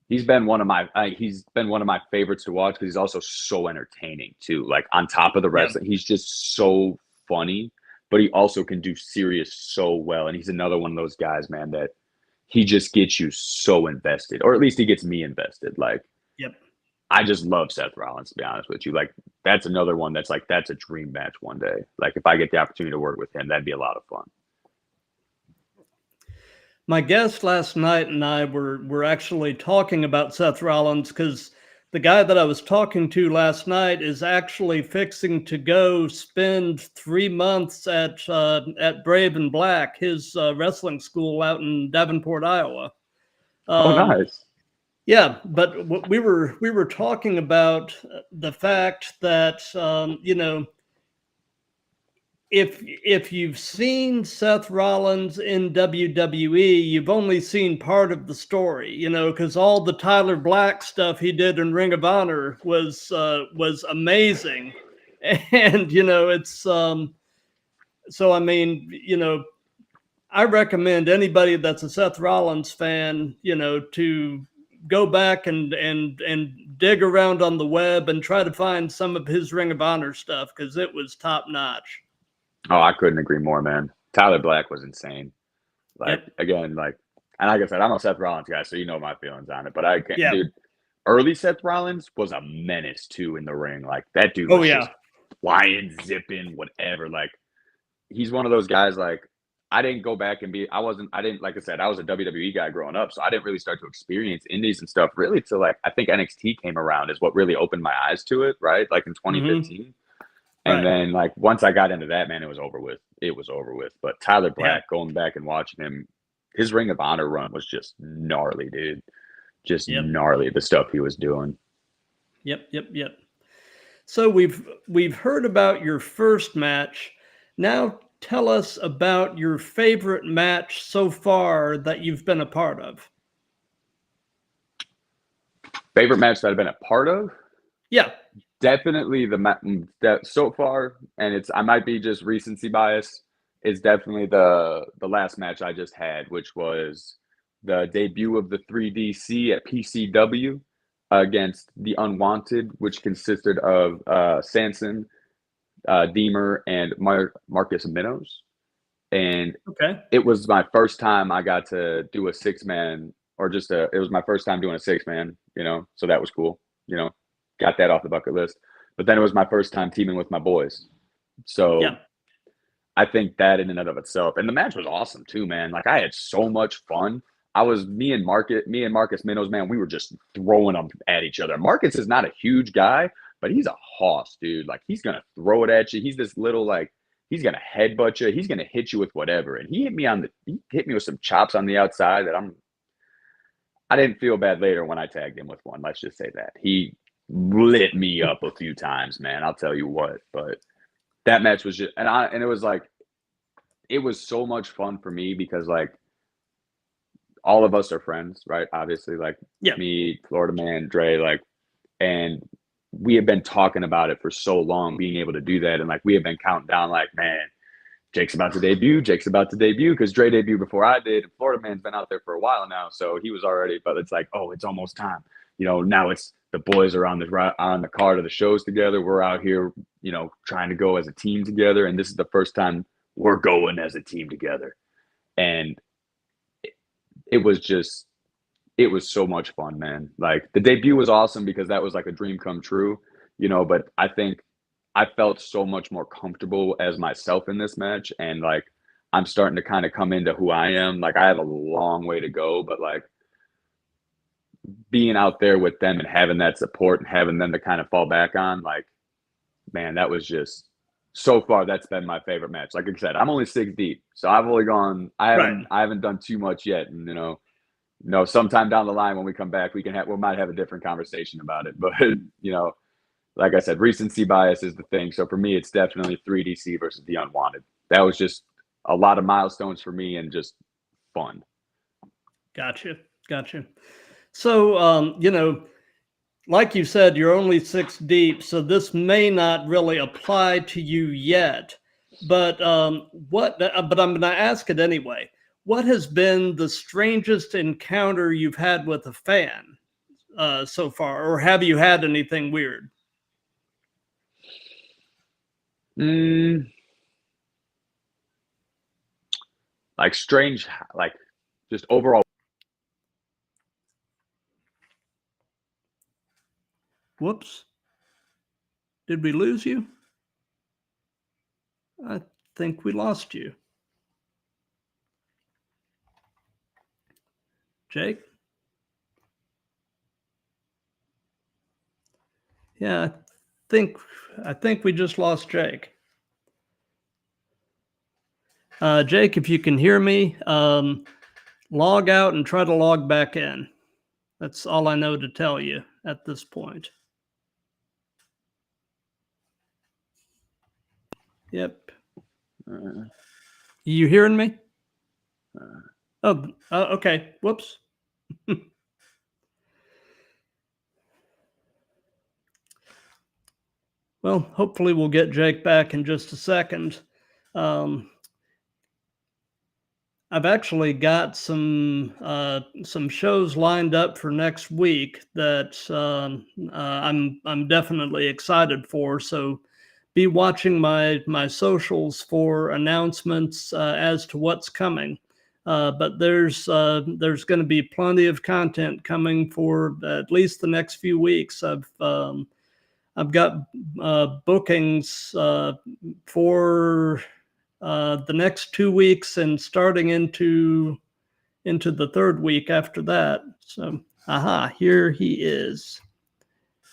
B: he's been one of my favorites to watch because he's also so entertaining too. Like on top of the
A: Yeah.
B: wrestling, he's just so funny, but he also can do serious so well. And he's another one of those guys, man, that he just gets you so invested, or at least he gets me invested. Like
A: Yep.
B: I just love Seth Rollins, to be honest with you. Like that's another one that's like that's a dream match one day. Like if I get the opportunity to work with him, that'd be a lot of fun.
A: My guest last night and I were actually talking about Seth Rollins because the guy that I was talking to last night is actually fixing to go spend 3 months at Brave and Black, his wrestling school out in Davenport, Iowa.
B: Oh,
A: Um,
B: nice.
A: yeah, but we were talking about the fact that if you've seen Seth Rollins in WWE, you've only seen part of the story, because all the Tyler Black stuff he did in Ring of Honor was amazing, and it's so I mean, I recommend anybody that's a Seth Rollins fan, to go back and dig around on the web and try to find some of his Ring of Honor stuff because it was top notch.
B: Oh, I couldn't agree more, man. Tyler Black was insane. Like
A: Yep.
B: again, and like I said, I'm a Seth Rollins guy, so you know my feelings on it. But I can't,
A: Yeah.
B: dude. Early Seth Rollins was a menace too in the ring. Like that dude
A: Oh
B: was
A: yeah.
B: just flying, zipping, whatever. Like he's one of those guys. Like I didn't go back and I didn't like I said, I was a WWE guy growing up, so I didn't really start to experience indies and stuff really till like I think NXT came around is what really opened my eyes to it. Right, like in
A: Mm-hmm.
B: 2015. And
A: Right.
B: then like once I got into that, man, it was over with. It was over with. But Tyler
A: Yeah.
B: Black, going back and watching him, his Ring of Honor run was just gnarly, dude. Just
A: Yep.
B: gnarly, the stuff he was doing.
A: Yep. So we've heard about your first match. Now tell us about your favorite match so far that you've been a part of.
B: Favorite match that I've been a part of?
A: Yeah.
B: Definitely that so far, and I might be just recency bias, is definitely the last match I just had, which was the debut of the 3DC at PCW against the Unwanted, which consisted of Sanson, Deemer, and Marcus Minnows. And
A: Okay.
B: it was my first time I got to do a 6-man, or just it was my first time doing a 6-man, so that was cool, got that off the bucket list. But then it was my first time teaming with my boys. So
A: Yeah.
B: I think that in and of itself, and the match was awesome too, man. Like I had so much fun. Me and Marcus Minnows, man, we were just throwing them at each other. Marcus is not a huge guy, but he's a hoss, dude. Like he's gonna throw it at you. He's this little he's gonna headbutt you. He's gonna hit you with whatever. And he hit me with some chops on the outside that I didn't feel bad later when I tagged him with one. Let's just say that he lit me up a few times, man. I'll tell you what. But that match was just, and it was it was so much fun for me because all of us are friends, right? Obviously,
A: Yeah.
B: me, Florida Man, Dre, and we have been talking about it for so long, being able to do that. And we have been counting down, man, Jake's about to debut. Because Dre debuted before I did. And Florida Man's been out there for a while now. So he was already, but it's oh, it's almost time. Now it's the boys are on the card of the shows together. We're out here, trying to go as a team together. And this is the first time we're going as a team together. And it was so much fun, man. The debut was awesome because that was a dream come true, but I think I felt so much more comfortable as myself in this match. And I'm starting to kind of come into who I am. I have a long way to go, but being out there with them and having that support and having them to kind of fall back on, man, that was just so far. That's been my favorite match. Like I said, I'm only 6 deep, so I've only gone. I haven't done too much yet, and sometime down the line when we come back, we might have a different conversation about it. But like I said, recency bias is the thing. So for me, it's definitely 3DC versus the Unwanted. That was just a lot of milestones for me and just fun.
A: Gotcha. So, like you said, you're only 6 deep, so this may not really apply to you yet. But but I'm going to ask it anyway. What has been the strangest encounter you've had with a fan so far, or have you had anything weird?
B: Strange, just overall.
A: Whoops. Did we lose you? I think we lost you. Jake? Yeah, I think we just lost Jake. Jake, if you can hear me, log out and try to log back in. That's all I know to tell you at this point. Yep. You hearing me? Okay. Whoops. Well, hopefully we'll get Jake back in just a second. I've actually got some shows lined up for next week that I'm definitely excited for. So be watching my socials for announcements as to what's coming. But there's going to be plenty of content coming for at least the next few weeks. I've got bookings for the next 2 weeks and starting into the third week after that. So, here he is.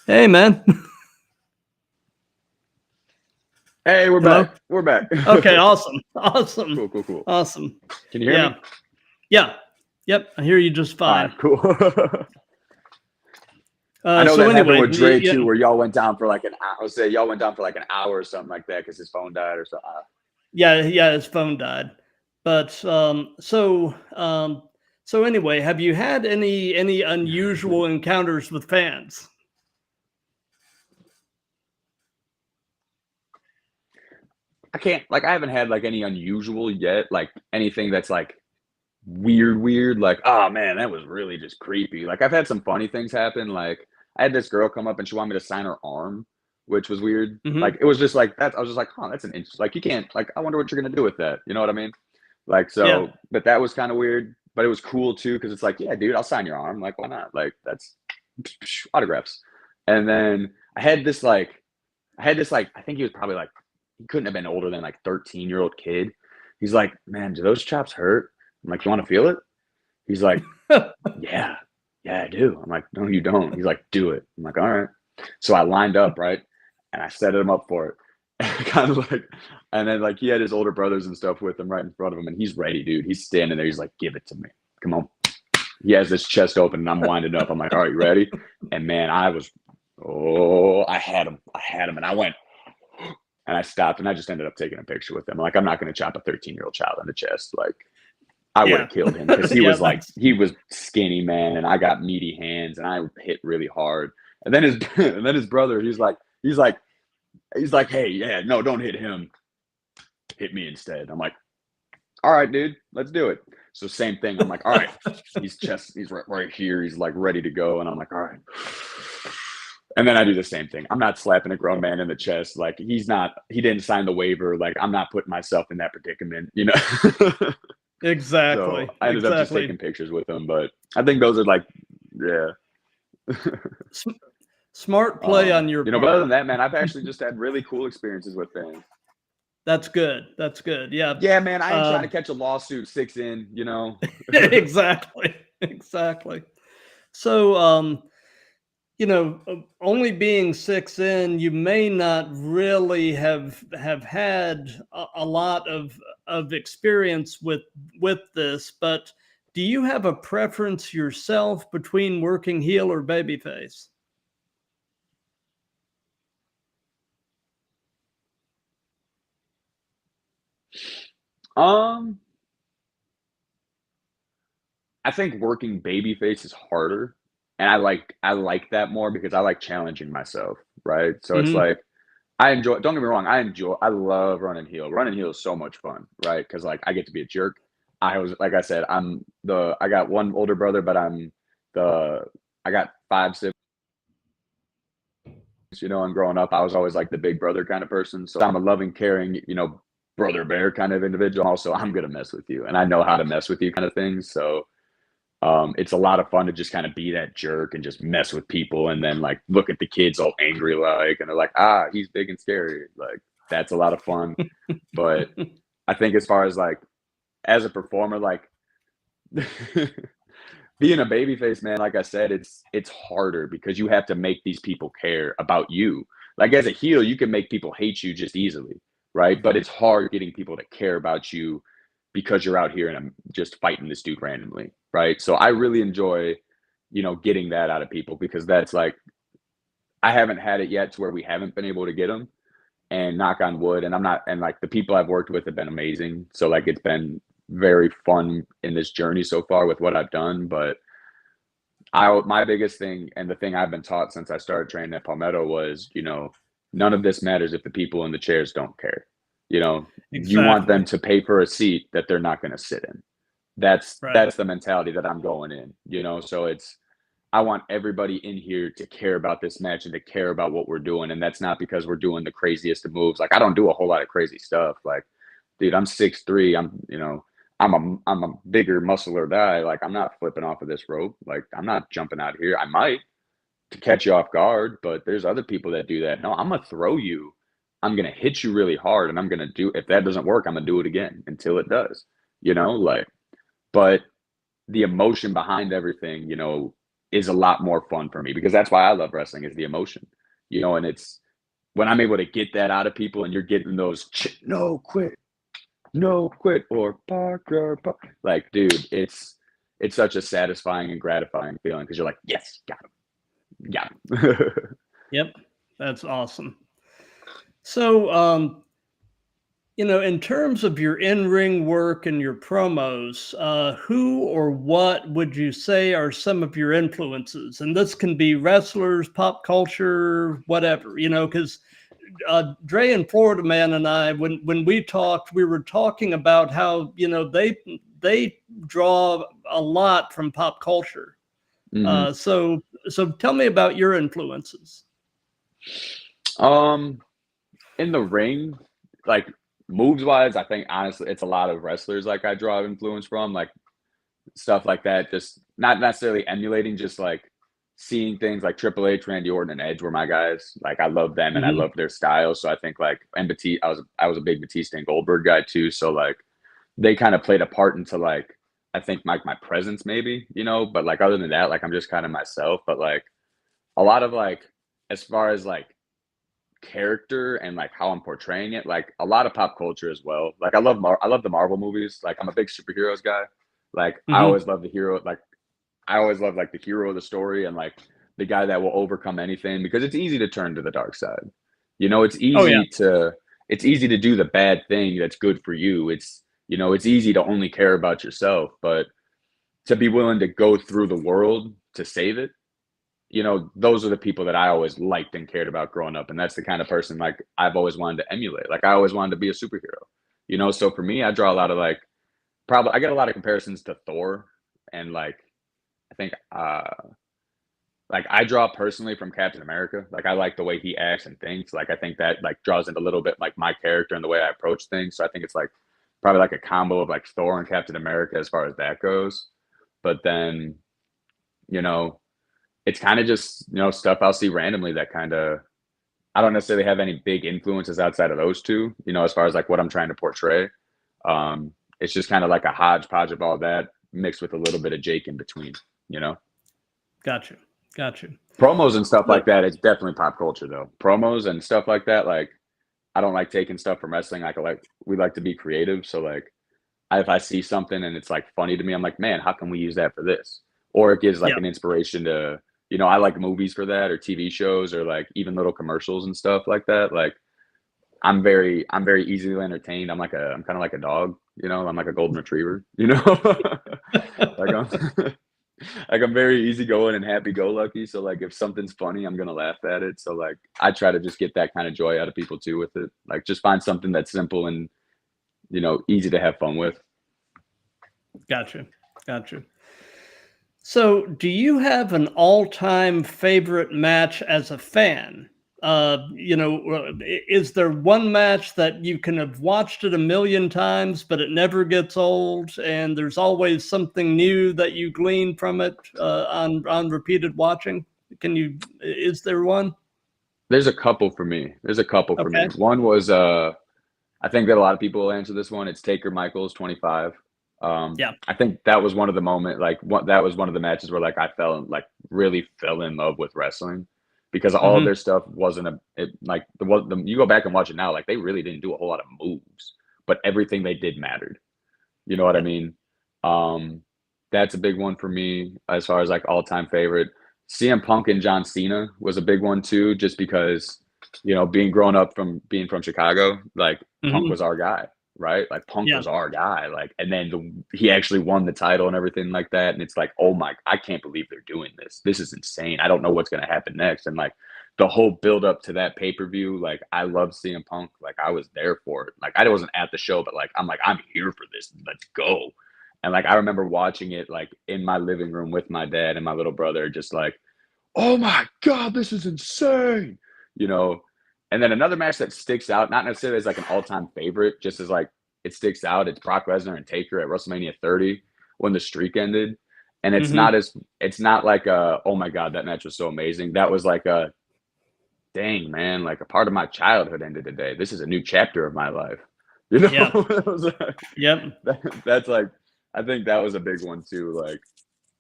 A: Hey, man.
B: Hey, we're
A: Hello?
B: back. We're back.
A: Okay, awesome.
B: Cool.
A: Awesome.
B: Can you hear me?
A: Yeah. Yep. I hear you just fine.
B: Right, cool. I know that happened with Dre too, where y'all went down for an hour. Y'all went down for an hour or something like that because his phone died or something.
A: Yeah, his phone died. But so anyway, have you had any unusual encounters with fans?
B: I haven't had like any unusual yet, like anything that's like weird, like, oh man, that was really just creepy. Like I've had some funny things happen. Like I had this girl come up and she wanted me to sign her arm, which was weird. Like
A: Hmm.
B: it was just like that. I was just like, huh, that's an interest. Like you can't, like, I wonder what you're gonna do with that. You know what I mean? Like,
A: Yeah.
B: so, but that was kind of weird, but it was cool too, because it's like, yeah, dude, I'll sign your arm. Like, why not? Like, that's autographs. And then I had this like, I think he was probably like, he couldn't have been older than like 13-year-old kid. He's like, man, do those chops hurt? I'm like, you want to feel it? He's like, yeah, yeah, I do. I'm like, no, you don't. He's like, do it. I'm like, all right. So I lined up, right? And I set him up for it. Kind of like, and then like he had his older brothers and stuff with him right in front of him, and he's ready, dude. He's standing there. He's like, give it to me. Come on. He has his chest open and I'm winding up. I'm like, all right, you ready? And man, I had him. And I went, and I stopped and I just ended up taking a picture with him. Like, I'm not going to chop a 13-year-old child in the chest. Like, I would have
A: Yeah.
B: killed him because he
A: Yeah.
B: was like, he was skinny, man, and I got meaty hands and I hit really hard. And then his brother, he's like, hey, yeah, no, don't hit him. Hit me instead. I'm like, all right, dude, let's do it. So same thing. I'm like, all right, he's right here. He's like ready to go. And I'm like, all right. And then I do the same thing. I'm not slapping a grown man in the chest. Like he didn't sign the waiver. Like I'm not putting myself in that predicament, you know? So
A: Exactly.
B: I ended up just
A: Exactly.
B: taking pictures with him. But I think those are like, yeah.
A: S- Smart play on your
B: But other than
A: part.
B: that, man, I've actually just had really cool experiences with fans.
A: That's good. That's good. Yeah.
B: Yeah, man, I ain't trying to catch a lawsuit 6 in,
A: Exactly. Exactly. So, only being 6 in, you may not really have had a lot of experience with this, but do you have a preference yourself between working heel or babyface?
B: Um, I think working babyface is harder, and I like that more because I like challenging myself, right? So it's
A: Hmm.
B: like don't get me wrong, I love running heel. Running heel is so much fun, right? Because like I get to be a jerk. Like I said, I got one older brother, but the I got 5 siblings, and growing up, I was always like the big brother kind of person. So I'm a loving, caring, brother bear kind of individual. Also, I'm gonna mess with you, and I know how to mess with you, kind of thing. So it's a lot of fun to just kind of be that jerk and just mess with people, and then like look at the kids all angry, like, and they're like, he's big and scary. Like that's a lot of fun. But I think as far as like as a performer, like being a babyface, man, like I said, it's harder because you have to make these people care about you. Like as a heel, you can make people hate you just easily, right? But it's hard getting people to care about you because you're out here and I'm just fighting this dude randomly, right? So I really enjoy, getting that out of people because that's like I haven't had it yet to where we haven't been able to get them. And knock on wood, and I'm not, and like the people I've worked with have been amazing. So like it's been very fun in this journey so far with what I've done. But my biggest thing and the thing I've been taught since I started training at Palmetto was, none of this matters if the people in the chairs don't care. You want them
A: Exactly.
B: to pay for a seat that they're not going to sit in. That's
A: Right.
B: that's the mentality that I'm going in. So I want everybody in here to care about this match and to care about what we're doing. And that's not because we're doing the craziest of moves. Like I don't do a whole lot of crazy stuff. Like, dude, I'm 6'3". I'm a bigger, muscular guy. Like I'm not flipping off of this rope. Like I'm not jumping out here. I might to catch you off guard, but there's other people that do that. No, I'm gonna throw you. I'm gonna hit you really hard, and I'm gonna do. If that doesn't work, I'm gonna do it again until it does. Like, but the emotion behind everything, is a lot more fun for me because that's why I love wrestling is the emotion, and it's when I'm able to get that out of people and you're getting those no quit or Parker, like, dude, it's such a satisfying and gratifying feeling because you're like, yes, got him.
A: Yep. That's awesome. So, in terms of your in-ring work and your promos, who or what would you say are some of your influences? And this can be wrestlers, pop culture, whatever, because Dre and Florida Man and I, when we talked, we were talking about how, you know, they draw a lot from pop culture. So tell me about your influences.
B: In the ring, like moves wise, I think honestly it's a lot of wrestlers like I draw influence from, like stuff like that. Just not necessarily emulating, just like seeing things like Triple H, Randy Orton, and Edge were my guys. Like I love them and I love their style. So I think like and Batista, I was a big Batista and Goldberg guy too. So like they kind of played a part into like I think my presence maybe, you know, but like other than that, like I'm just kind of myself. But like a lot of like as far as like character and like how I'm portraying it, like a lot of pop culture as well. Like I love the Marvel movies. Like I'm a big superheroes guy. Like I always love the hero. Like I always love like the hero of the story and like the guy that will overcome anything because it's easy to turn to the dark side. You know,
A: Oh yeah.
B: it's easy to do the bad thing that's good for you. It's you know, it's easy to only care about yourself, but to be willing to go through the world to save it, you know, those are the people that I always liked and cared about growing up. And that's the kind of person like I've always wanted to emulate. Like I always wanted to be a superhero, you know? So for me, I draw a lot of like, probably, I get a lot of comparisons to Thor and like, I think, like I draw personally from Captain America. Like I like the way he acts and thinks. Like I think that like draws into a little bit like my character and the way I approach things. So I think it's like probably like a combo of like Thor and Captain America as far as that goes. But then, you know, it's kind of just, you know, stuff I'll see randomly that kind of, I don't necessarily have any big influences outside of those two, you know, as far as like what I'm trying to portray. It's just kind of like a hodgepodge of all that mixed with a little bit of Jake in between, you know?
A: Gotcha.
B: Promos and stuff
A: But,
B: like that, it's definitely pop culture though. Promos and stuff like that, like I don't like taking stuff from wrestling. Like we like to be creative. So like if I see something and it's like funny to me, I'm like, man, how can we use that for this? Or it gives like
A: yeah.
B: an inspiration to, you know, I like movies for that or TV shows or like even little commercials and stuff like that. Like I'm very easily entertained. I'm kind of like a dog, you know, I'm like a golden retriever, you know, like I'm, like I'm very easygoing and happy go lucky. So like if something's funny, I'm going to laugh at it. So like I try to just get that kind of joy out of people too with it. Like just find something that's simple and, you know, easy to have fun with.
A: Gotcha. So, do you have an all-time favorite match as a fan? You know, is there one match that you can have watched it a million times, but it never gets old, and there's always something new that you glean from it on repeated watching? Is there one?
B: There's a couple for me.
A: Okay.
B: One was I think that a lot of people will answer this one. It's Taker Michaels 25.
A: Yeah.
B: I think that was one of the that was one of the matches where like I really fell in love with wrestling because all of their stuff wasn't you go back and watch it now, like they really didn't do a whole lot of moves, but everything they did mattered. You know what I
A: Yeah.
B: mean? That's a big one for me as far as like all time favorite. CM Punk and John Cena was a big one too, just because you know being from Chicago, like Punk was our guy, right? Like Punk
A: Yeah.
B: was our guy, like, and then he actually won the title and everything like that, and it's like, oh my, I can't believe they're doing this. This is insane. I don't know what's gonna happen next, and like the whole build up to that pay per view, like I love CM Punk, like I was there for it. Like I wasn't at the show, but like I'm here for this. Let's go. And like I remember watching it like in my living room with my dad and my little brother, just like, oh my God, this is insane. You know, and then another match that sticks out, not necessarily as like an all-time favorite, just as like it sticks out, it's Brock Lesnar and Taker at WrestleMania 30 when the streak ended. And it's not like oh my God, that match was so amazing. That was like a dang man, like a part of my childhood ended today. This is a new chapter of my life. You know,
A: Yeah.
B: it was like,
A: Yep.
B: that's like I think that was a big one too, like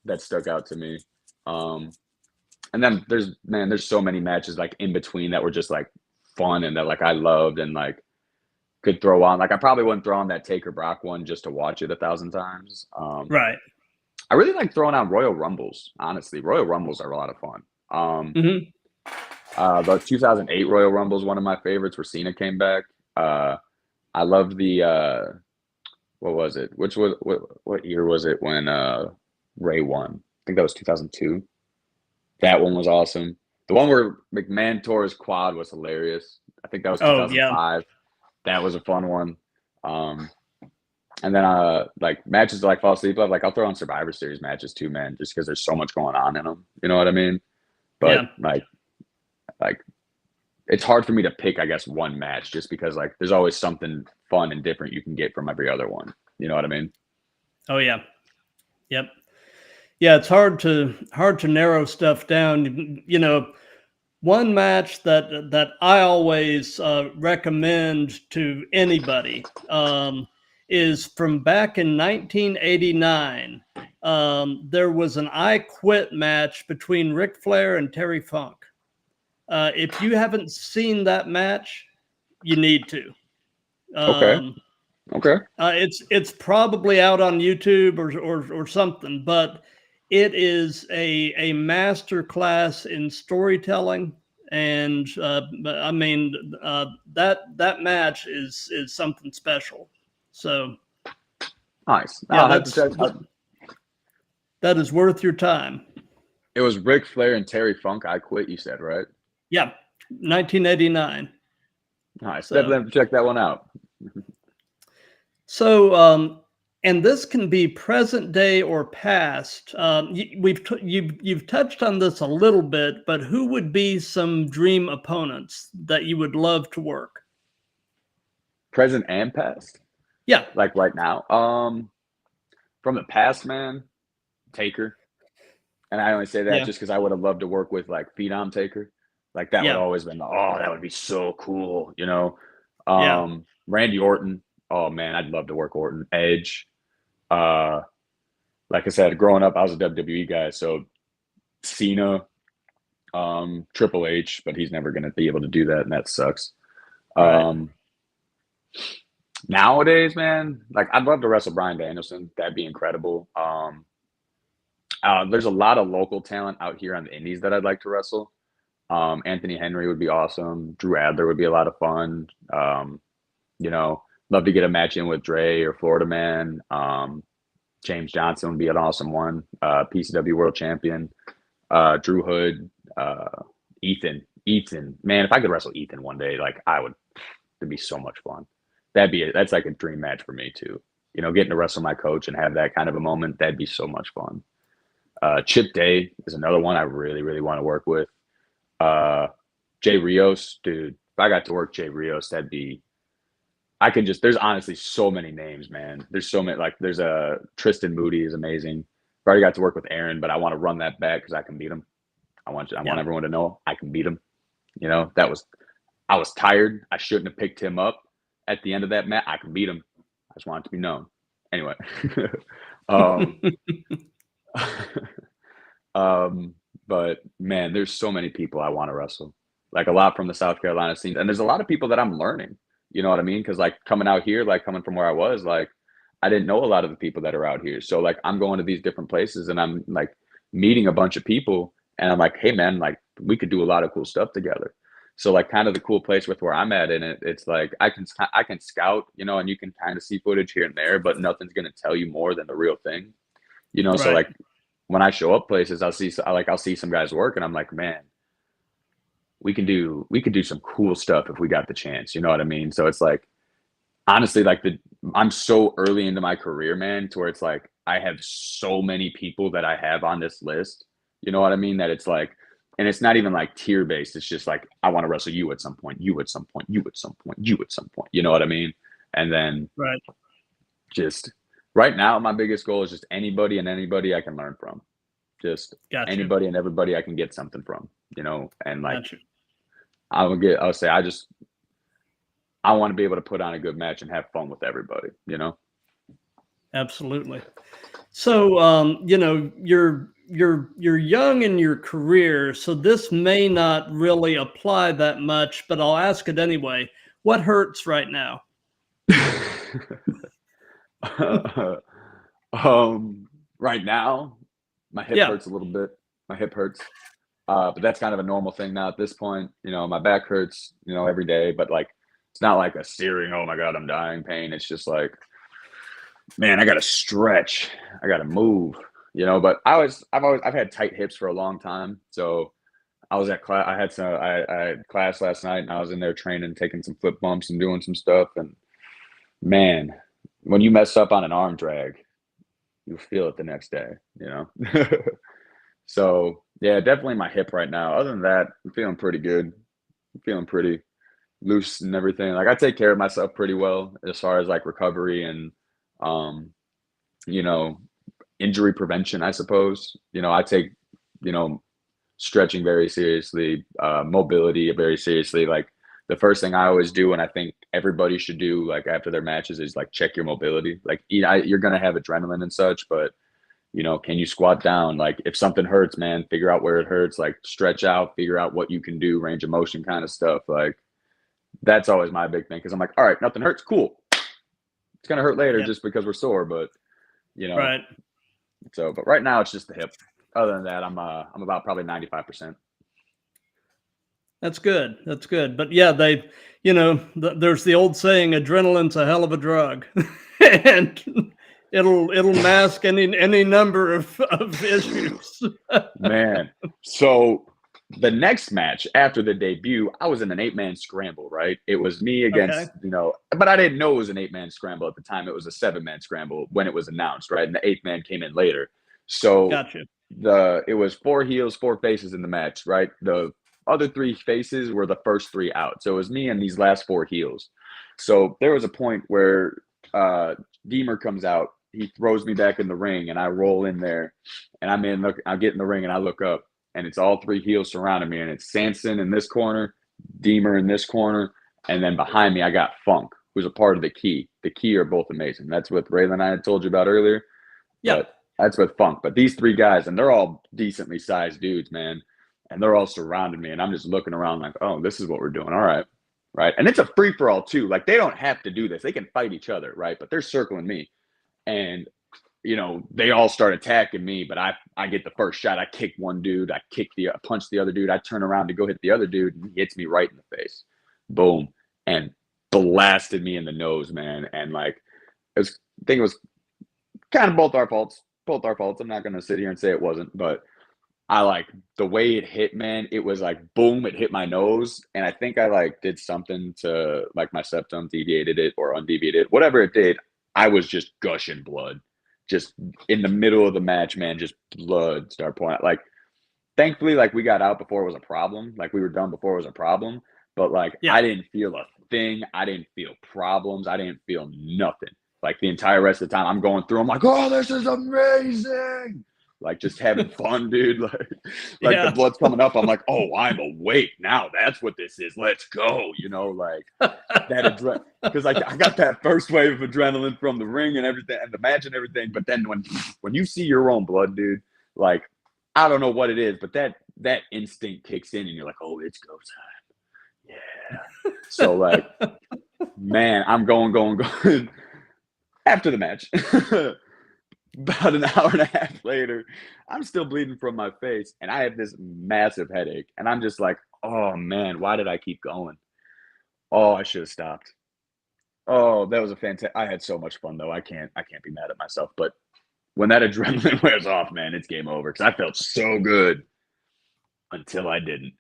B: that stuck out to me. Um and then there's so many matches like in between that were just like fun and that like I loved and like could throw on. Like I probably wouldn't throw on that Taker Brock one just to watch it 1,000 times.
A: Right.
B: I really like throwing on Royal Rumbles, honestly. Royal Rumbles are a lot of fun.
A: hmm
B: The 2008 Royal Rumble is one of my favorites where Cena came back. I love the what was it? What year was it when Ray won? I think that was 2002. That one was awesome. The one where McMahon tore his quad was hilarious. I think that was
A: Oh yeah,
B: 2005. That was a fun one. And then like matches to like fall asleep of, like I'll throw on Survivor Series matches too, man, just because there's so much going on in them. You know what I mean? But
A: yeah.
B: like it's hard for me to pick, I guess, one match just because like there's always something fun and different you can get from every other one. You know what I mean?
A: Oh yeah, yep. Yeah, it's hard to narrow stuff down. You know, one match that I always recommend to anybody is from back in 1989. There was an I Quit match between Ric Flair and Terry Funk. If you haven't seen that match, you need to.
B: Okay. Okay.
A: It's probably out on YouTube or something, but it is a master class in storytelling, and I mean that match is something special. So
B: Nice.
A: yeah,
B: I'll have to check.
A: that is worth your time.
B: It was Ric Flair and Terry Funk. I Quit. You said right?
A: Yeah, 1989.
B: Nice.
A: So
B: Definitely have to check that one out.
A: so and this can be present day or past. You've touched on this a little bit, but who would be some dream opponents that you would love to work?
B: Present and past.
A: Yeah,
B: Like right now. From the past, man, Taker. And I only say that
A: yeah,
B: just because I would have loved to work with like Phenom Taker. Like that would
A: yeah,
B: always been, oh, that would be so cool, you know.
A: yeah.
B: Randy Orton. Oh man, I'd love to work Orton. Edge. Uh, like I said, growing up, I was a WWE guy, so Cena, Triple H, but he's never gonna be able to do that, and that sucks.
A: Right,
B: Um, Nowadays, man, like I'd love to wrestle Bryan Danielson. That'd be incredible. There's a lot of local talent out here on the indies that I'd like to wrestle. Anthony Henry would be awesome. Drew Adler would be a lot of fun. You know, love to get a match in with Dre or Florida Man. James Johnson would be an awesome one. PCW World Champion. Drew Hood. Ethan. Man, if I could wrestle Ethan one day, like I would, it'd be so much fun. That's like a dream match for me too. You know, getting to wrestle my coach and have that kind of a moment, that'd be so much fun. Chip Day is another one I really, really want to work with. Jay Rios, dude. If I got to work Jay Rios, there's honestly so many names, man. There's so many, like there's a Tristan Moody is amazing. I've already got to work with Aaron, but I want to run that back because I can beat him. I want
A: yeah.
B: everyone to know I can beat him. You know, I was tired. I shouldn't have picked him up at the end of that match. I can beat him. I just want it to be known. Anyway. um, but man, there's so many people I want to wrestle. Like a lot from the South Carolina scene. And there's a lot of people that I'm learning. You know what I mean? Because like coming out here, like coming from where I was, like I didn't know a lot of the people that are out here. So like I'm going to these different places and I'm like meeting a bunch of people and I'm like, hey man, like we could do a lot of cool stuff together. So like kind of the cool place with where I'm at in it, it's like I can scout, you know, and you can kind of see footage here and there, but nothing's gonna tell you more than the real thing. You know, so
A: Right.
B: like when I show up places, I'll see some guys work and I'm like, man, we can do some cool stuff if we got the chance. You know what I mean? So it's like honestly, like I'm so early into my career, man, to where it's like I have so many people that I have on this list. You know what I mean? That it's like, and it's not even like tier based. It's just like I want to wrestle you at some point, you at some point, you at some point, you at some point. You know what I mean? And then
A: Right.
B: just right now, my biggest goal is just anybody and anybody I can learn from. Just
A: Gotcha.
B: anybody and everybody I can get something from. You know, and like
A: Gotcha.
B: I'll say I want to be able to put on a good match and have fun with everybody, you know?
A: Absolutely. So, you know, you're young in your career, so this may not really apply that much, but I'll ask it anyway. What hurts right now?
B: Right now, my hip
A: Yeah.
B: hurts a little bit. My hip hurts. But that's kind of a normal thing now at this point. You know, my back hurts, you know, every day, but like it's not like a searing, oh my God, I'm dying pain. It's just like, man, I gotta stretch. I gotta move, you know, but I've had tight hips for a long time. So I was at class. I had class last night, and I was in there training, taking some flip bumps and doing some stuff. And man, when you mess up on an arm drag, you feel it the next day. You know. So yeah, definitely my hip right now. Other than that, I'm feeling pretty good. I'm feeling pretty loose and everything. Like I take care of myself pretty well as far as like recovery and um, you know, injury prevention, I suppose. I take, you know, stretching very seriously, mobility very seriously. Like the first thing I always do, and I think everybody should do, like after their matches, is like check your mobility. Like you're gonna have adrenaline and such, but can you squat down? Like if something hurts, man, figure out where it hurts. Like stretch out, figure out what you can do, range of motion kind of stuff. Like that's always my big thing because I'm like, all right, nothing hurts, cool. It's gonna hurt later
A: Yep.
B: just because we're sore, but
A: Right.
B: So, but right now it's just the hip. Other than that, I'm about probably 95%.
A: That's good. That's good. But yeah, there's the old saying, adrenaline's a hell of a drug. And it'll mask any number of issues.
B: Man. So the next match after the debut, I was in an 8-man scramble, right? It was me
A: Okay.
B: against, but I didn't know it was an 8-man scramble at the time. It was a 7-man scramble when it was announced, right? And the 8th man came in later. So
A: Gotcha.
B: it was 4 heels, 4 faces in the match, right? The other 3 faces were the first 3 out. So it was me and these last 4 heels. So there was a point where Deemer comes out, he throws me back in the ring, and I roll in there, and I get in the ring, and I look up, and it's all 3 heels surrounding me, and it's Sanson in this corner, Deemer in this corner, and then behind me I got Funk, who's a part of the Key. The Key are both amazing. That's what Raylan and I had told you about earlier,
A: Yeah.
B: but that's with Funk. But these 3 guys, and they're all decently sized dudes, man, and they're all surrounding me, and I'm just looking around like, oh, this is what we're doing. All right. Right. And it's a free for all too. Like they don't have to do this. They can fight each other, right? But they're circling me. And they all start attacking me, but I get the first shot. I kick one dude, I punch the other dude, I turn around to go hit the other dude, and he hits me right in the face. Boom. And blasted me in the nose, man. And like I think it was kind of both our faults. Both our faults. I'm not gonna sit here and say it wasn't, but I like the way it hit, man. It was like boom, it hit my nose, and I think I like did something to like my septum, deviated it or undeviated, whatever it did. I was just gushing blood, just in the middle of the match, man. Just blood start pouring out. Like, thankfully, like we got out before it was a problem. Like we were done before it was a problem. But like
A: Yeah.
B: I didn't feel a thing. I didn't feel problems. I didn't feel nothing. Like the entire rest of the time, I'm going through. I'm like, oh, this is amazing. Like just having fun, dude. Like the
A: Yeah.
B: blood's coming up. I'm like, oh, I'm awake now. That's what this is. Let's go. Like that because like I got that first wave of adrenaline from the ring and everything and the match and everything. But then when you see your own blood, dude, like I don't know what it is, but that instinct kicks in and you're like, oh, it's go time. Yeah. So like, man, I'm going. After the match. About an hour and a half later, I'm still bleeding from my face and I have this massive headache. And I'm just like, oh man, why did I keep going? Oh, I should have stopped. Oh, that was a fantastic. I had so much fun though. I can't be mad at myself. But when that adrenaline wears off, man, it's game over. Because I felt so good until I didn't,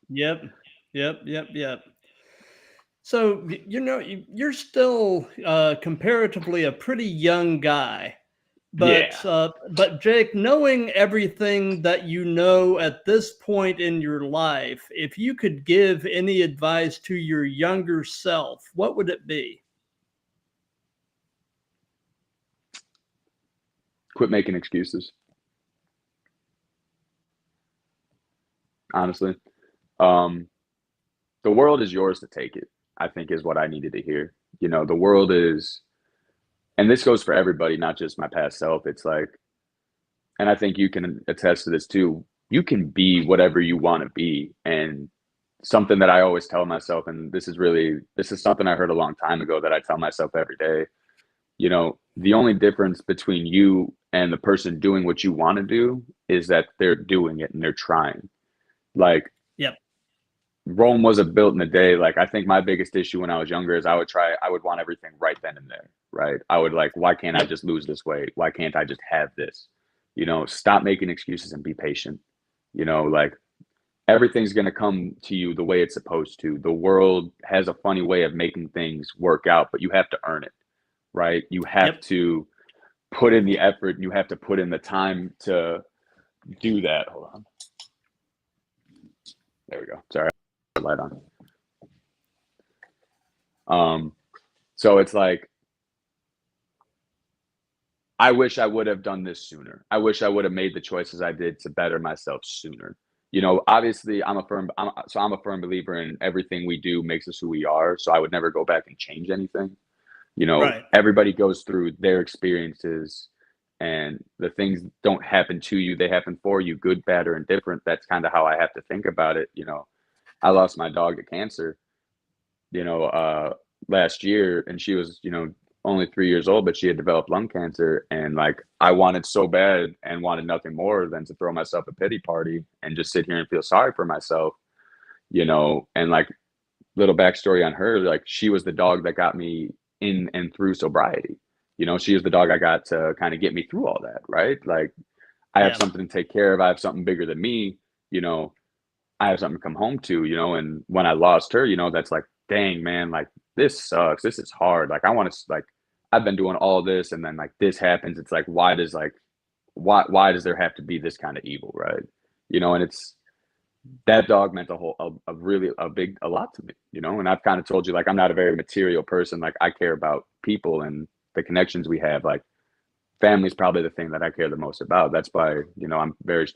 A: Yep. Yep. So you're still comparatively a pretty young guy, but
B: Yeah.
A: but Jake, knowing everything that you know at this point in your life, if you could give any advice to your younger self, what would it be?
B: Quit making excuses. Honestly. Um, the world is yours to take it, I think is what I needed to hear. The world is, and this goes for everybody, not just my past self. It's like, and I think you can attest to this too. You can be whatever you want to be. And something that I always tell myself, and this is something I heard a long time ago that I tell myself every day. The only difference between you and the person doing what you want to do is that they're doing it and they're trying. Like,
A: Yep.
B: Rome wasn't built in a day. Like, I think my biggest issue when I was younger is I would want everything right then and there, right? I would like, why can't I
A: Yep.
B: just lose this weight? Why can't I just have this? Stop making excuses and be patient. You know, like everything's going to come to you the way it's supposed to. The world has a funny way of making things work out, but you have to earn it, right? You have
A: Yep.
B: to put in the effort and you have to put in the time to do that. Hold on. There we go. Sorry, light on. So it's like, I wish I would have done this sooner. I wish I would have made the choices I did to better myself sooner. You know, obviously, I'm a firm believer in everything we do makes us who we are. So I would never go back and change anything. You know,
A: Right.
B: everybody goes through their experiences, and the things don't happen to you; they happen for you, good, bad, or indifferent. That's kind of how I have to think about it. You know, I lost my dog to cancer, you know, last year, and she was, you know, only 3 years old, but she had developed lung cancer. And like, I wanted so bad and wanted nothing more than to throw myself a pity party and just sit here and feel sorry for myself, you know. And like, little backstory on her, like, she was the dog that got me in and through sobriety. You know, she was the dog I got to kind of get me through all that, right? Like, I have
A: Yeah.
B: something to take care of. I have something bigger than me, you know, I have something to come home to, you know. And when I lost her, you know, that's like, dang, man, like, this sucks. This is hard. Like, I want to, like, I've been doing all this, and then like this happens. It's like, why does there have to be this kind of evil, right? You know, and it's, that dog meant a really a lot to me, you know. And I've kind of told you, like, I'm not a very material person. Like, I care about people and the connections we have. Like, family's probably the thing that I care the most about. That's why, you know, I'm very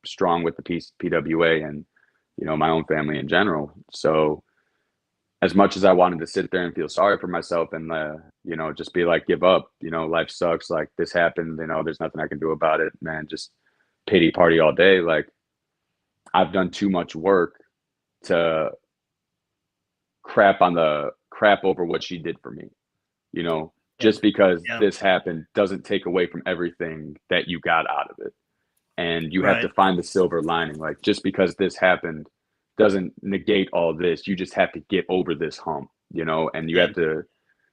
B: strong with the PWA and, you know, my own family in general. So as much as I wanted to sit there and feel sorry for myself and, you know, just be like, give up, you know, life sucks, like, this happened, you know, there's nothing I can do about it, man, just pity party all day. Like, I've done too much work to crap over what she did for me. You know,
A: Yeah.
B: just because
A: Yeah.
B: this happened doesn't take away from everything that you got out of it. And you have to
A: Right.
B: find the silver lining. Like, just because this happened doesn't negate all this. You just have to get over this hump, you know. And
A: Yeah.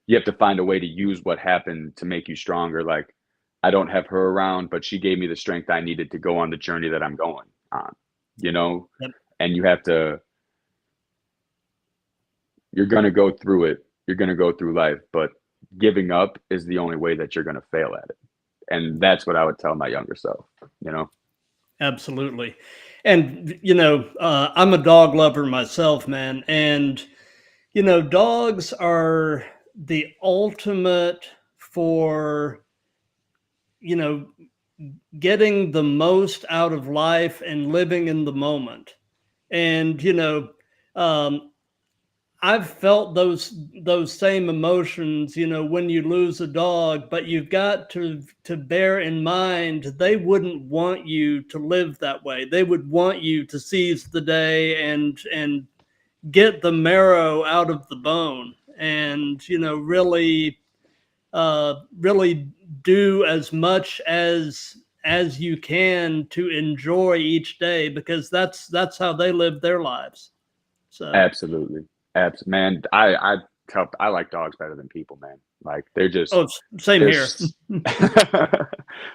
B: you have to find a way to use what happened to make you stronger. Like, I don't have her around, but she gave me the strength I needed to go on the journey that I'm going on, you know.
A: Yep.
B: And you're going to go through it. You're going to go through life, but giving up is the only way that you're going to fail at it. And that's what I would tell my younger self, you know?
A: Absolutely. And, you know, I'm a dog lover myself, man. And, you know, dogs are the ultimate for, you know, getting the most out of life and living in the moment. And, you know, um, I've felt those same emotions, you know, when you lose a dog, but you've got to bear in mind they wouldn't want you to live that way. They would want you to seize the day and get the marrow out of the bone, and, you know, really do as much as you can to enjoy each day, because that's how they live their lives. So,
B: Absolutely. Man, I like dogs better than people, man. Like,
A: oh, same
B: they're,
A: here.
B: s-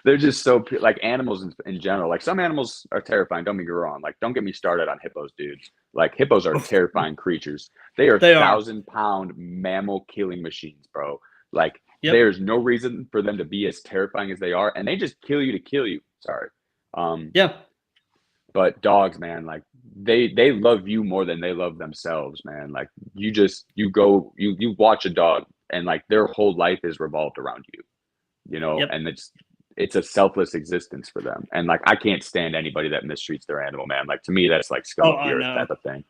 B: they're just so, like, animals in general. Like, some animals are terrifying. Don't get me wrong. Like, don't get me started on hippos, dudes. Like, hippos are terrifying creatures. They are
A: They are.
B: 1,000-pound mammal killing machines, bro. Like,
A: Yep.
B: there's no reason for them to be as terrifying as they are, and they just kill you to kill you. Sorry. Um,
A: Yeah.
B: but dogs, man, like, they love you more than they love themselves, man. Like, you watch a dog, and like, their whole life is revolved around you, you know.
A: Yep.
B: And it's a selfless existence for them. And like, I can't stand anybody that mistreats their animal, man. Like, to me, that's like scum
A: Oh,
B: of the
A: I
B: earth
A: know.
B: type of thing.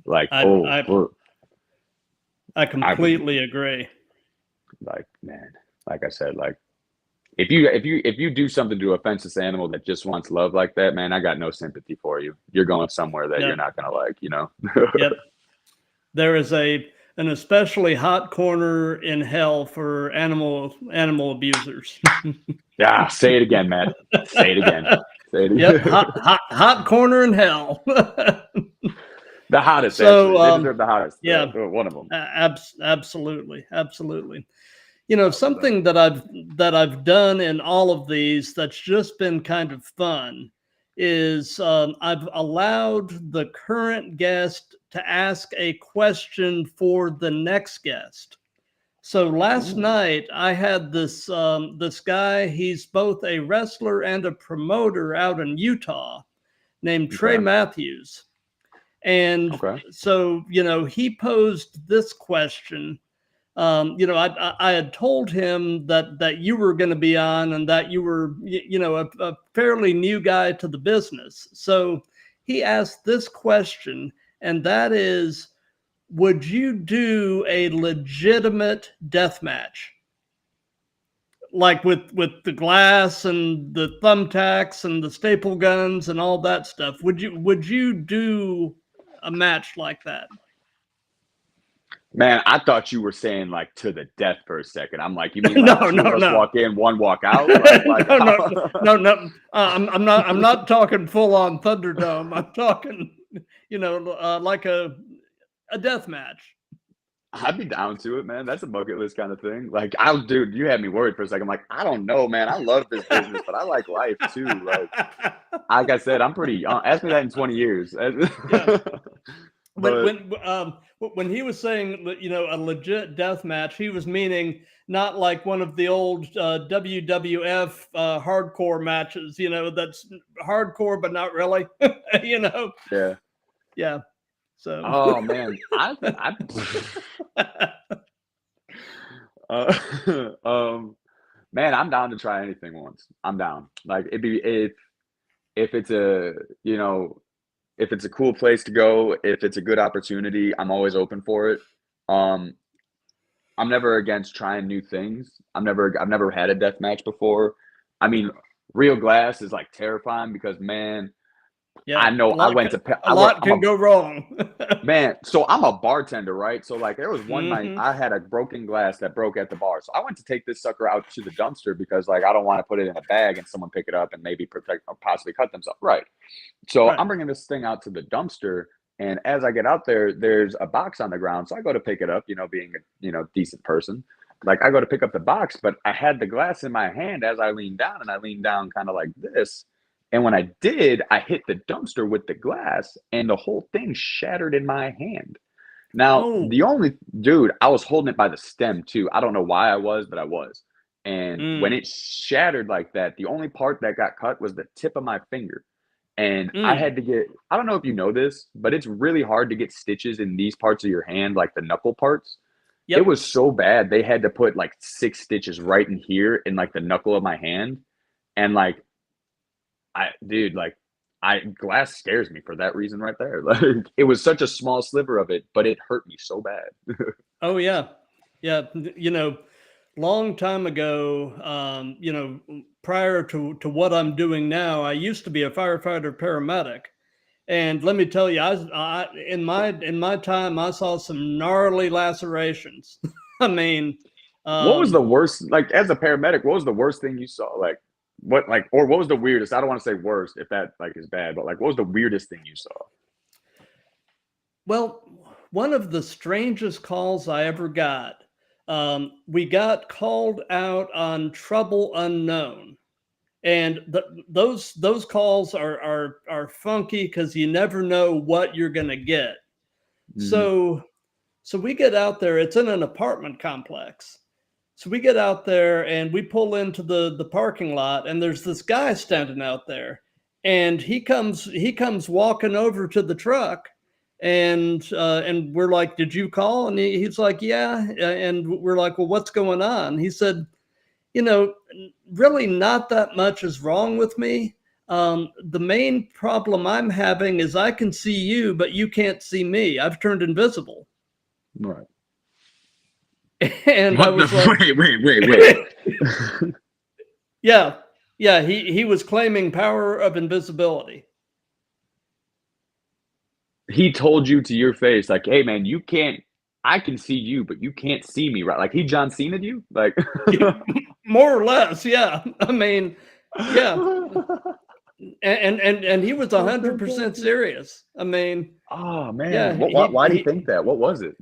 B: Like,
A: I
B: oh,
A: I I
B: I would,
A: completely agree.
B: like, man, like I said, like, if you do something to offense this animal that just wants love like that, man, I got no sympathy for you. You're going somewhere that you're
A: Yep.
B: not gonna like, you know.
A: Yep. There is an especially hot corner in hell for animal abusers.
B: Yeah, say it again, Matt. Say it again. Say it
A: Yep.
B: again.
A: Hot corner in hell.
B: The hottest,
A: So,
B: actually. They deserve the hottest.
A: yeah,
B: One of them.
A: absolutely, absolutely. You know,
B: Oh, but
A: something that I've done in all of these that's just been kind of fun is I've allowed the current guest to ask a question for the next guest. So last night I had this this guy. He's both a wrestler and a promoter out in Utah, named Trey Matthews. And so, you know, he posed this question. You know, I had told him that you were going to be on and that you were, you know, a fairly new guy to the business. So he asked this question, and that is, would you do a legitimate death match? Like with the glass and the thumbtacks and the staple guns and all that stuff. Would you do a match like that?
B: Man, I thought you were saying like to the death for a second. I'm like, you mean like two of us walk in, one walk out? Like,
A: no. I'm not talking full on Thunderdome. I'm talking, you know, like a death match.
B: I'd be down to it, man. That's a bucket list kind of thing. Like, dude, you had me worried for a second. I'm like, I don't know, man. I love this business, but I like life too. Like I said, I'm pretty young. Ask me that in 20 years.
A: Yeah. When he was saying, you know, a legit death match, he was meaning not like one of the old WWF hardcore matches, you know, that's hardcore but not really, you know. Yeah. So.
B: Oh man, man, I'm down to try anything once. I'm down. Like if it's a, you know, if it's a cool place to go, if it's a good opportunity, I'm always open for it. I'm never against trying new things. I've never had a death match before. I mean, real glass is like terrifying because, man,
A: yeah,
B: I know a
A: lot can go wrong.
B: Man, so I'm a bartender, right? So like there was one night I had a broken glass that broke at the bar. So I went to take this sucker out to the dumpster because like I don't want to put it in a bag and someone pick it up and maybe protect or possibly cut themselves. Right. So I'm bringing this thing out to the dumpster, and as I get out there, there's a box on the ground. So I go to pick it up, you know, being a, you know, decent person. Like I go to pick up the box, but I had the glass in my hand as I leaned down, and I leaned down kind of like this. And when I did, I hit the dumpster with the glass, and the whole thing shattered in my hand. Now, I was holding it by the stem too. I don't know why I was, but I was. And when it shattered like that, the only part that got cut was the tip of my finger. And I had to I don't know if you know this, but it's really hard to get stitches in these parts of your hand, like the knuckle parts. Yep. It was so bad. They had to put like 6 stitches right in here in like the knuckle of my hand. And like, glass scares me for that reason right there. Like it was such a small sliver of it, but it hurt me so bad.
A: Oh yeah. Yeah. You know, long time ago, you know, prior to what I'm doing now, I used to be a firefighter paramedic. And let me tell you, in my time, I saw some gnarly lacerations. I mean,
B: what was the worst, like as a paramedic, what was the worst thing you saw? Like, what was the weirdest? I don't want to say worst if that like is bad, but like what was the weirdest thing you saw?
A: Well, one of the strangest calls I ever got, we got called out on trouble unknown. And those calls are funky because you never know what you're going to get. So we get out there. It's in an apartment complex. So we get out there and we pull into the parking lot, and there's this guy standing out there, and he comes walking over to the truck, and we're like, "Did you call?" And he's like, "Yeah." And we're like, "Well, what's going on?" He said, "You know, really not that much is wrong with me. The main problem I'm having is I can see you, but you can't see me. I've turned invisible."
B: Right.
A: And I was like,
B: wait.
A: Yeah. He was claiming power of invisibility.
B: He told you to your face, like, "Hey, man, I can see you, but you can't see me," right? Like he John Cena'd you, like
A: more or less, yeah. I mean, yeah. And he was 100% serious. I mean,
B: oh man,
A: yeah.
B: why do you think that? What was it?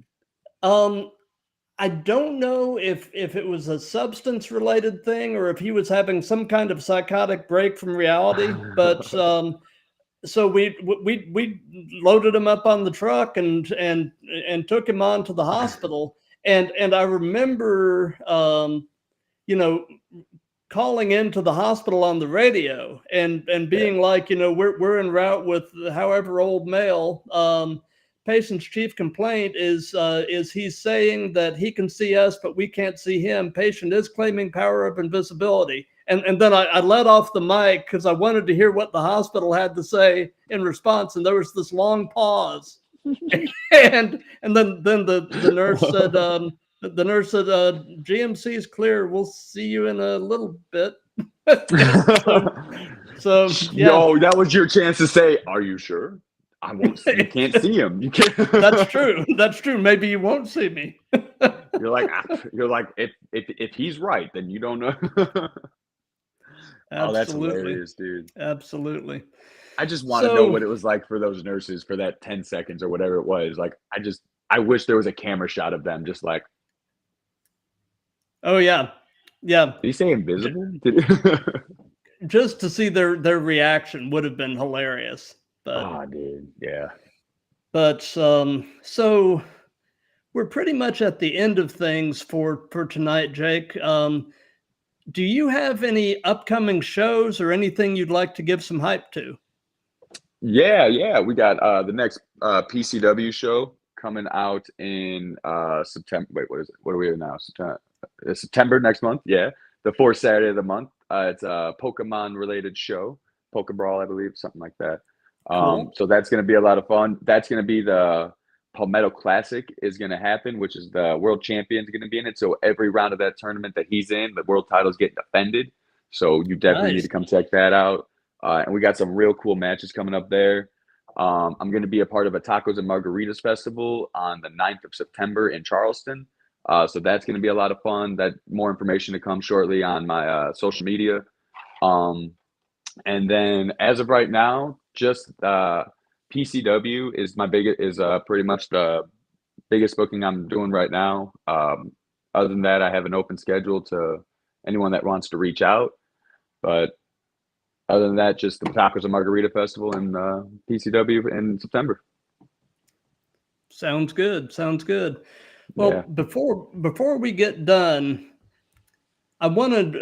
A: I don't know if it was a substance related thing or if he was having some kind of psychotic break from reality. But so we loaded him up on the truck and took him on to the hospital. And I remember, you know, calling into the hospital on the radio and being
B: Yeah.
A: like, we're en route with however old male. Patient's chief complaint is he's saying that he can see us, but we can't see him. Patient is claiming power of invisibility. And then I let off the mic because I wanted to hear what the hospital had to say in response. And there was this long pause. and then the nurse said, GMC is clear. We'll see you in a little bit. so yeah.
B: Yo, that was your chance to say, "Are you sure?" I won't. You can't see him. You can't.
A: That's true. That's true. Maybe you won't see me.
B: You're like, if he's right, then you don't know. Oh, that's
A: Absolutely.
B: hilarious, dude.
A: Absolutely.
B: I just want to know what it was like for those nurses for that 10 seconds or whatever it was. Like, I wish there was a camera shot of them just like,
A: oh yeah. Yeah.
B: did he say invisible?
A: Just to see their reaction would have been hilarious. But
B: oh, dude, yeah.
A: But so we're pretty much at the end of things for tonight, Jake. Do you have any upcoming shows or anything you'd like to give some hype to?
B: Yeah. We got the next PCW show coming out in September. Wait, what is it? What are we in now? September next month. Yeah, the fourth Saturday of the month. It's a Pokemon related show, Poke Brawl, I believe, something like that.
A: Cool.
B: So that's going to be a lot of fun. That's going to be the Palmetto Classic is going to happen, which is the world champion's going to be in it. So every round of that tournament that he's in, the world title is getting defended. So you definitely need to come check that out. And we got some real cool matches coming up there. I'm going to be a part of a Tacos and Margaritas Festival on the 9th of September in Charleston. So that's going to be a lot of fun. That more information to come shortly on my social media. And then as of right now, just PCW is pretty much the biggest booking I'm doing right now. Other than that, I have an open schedule to anyone that wants to reach out. But other than that, just the Tacos and Margarita Festival and PCW in September.
A: Sounds good. Sounds good. Well,
B: Yeah.
A: before we get done, I wanted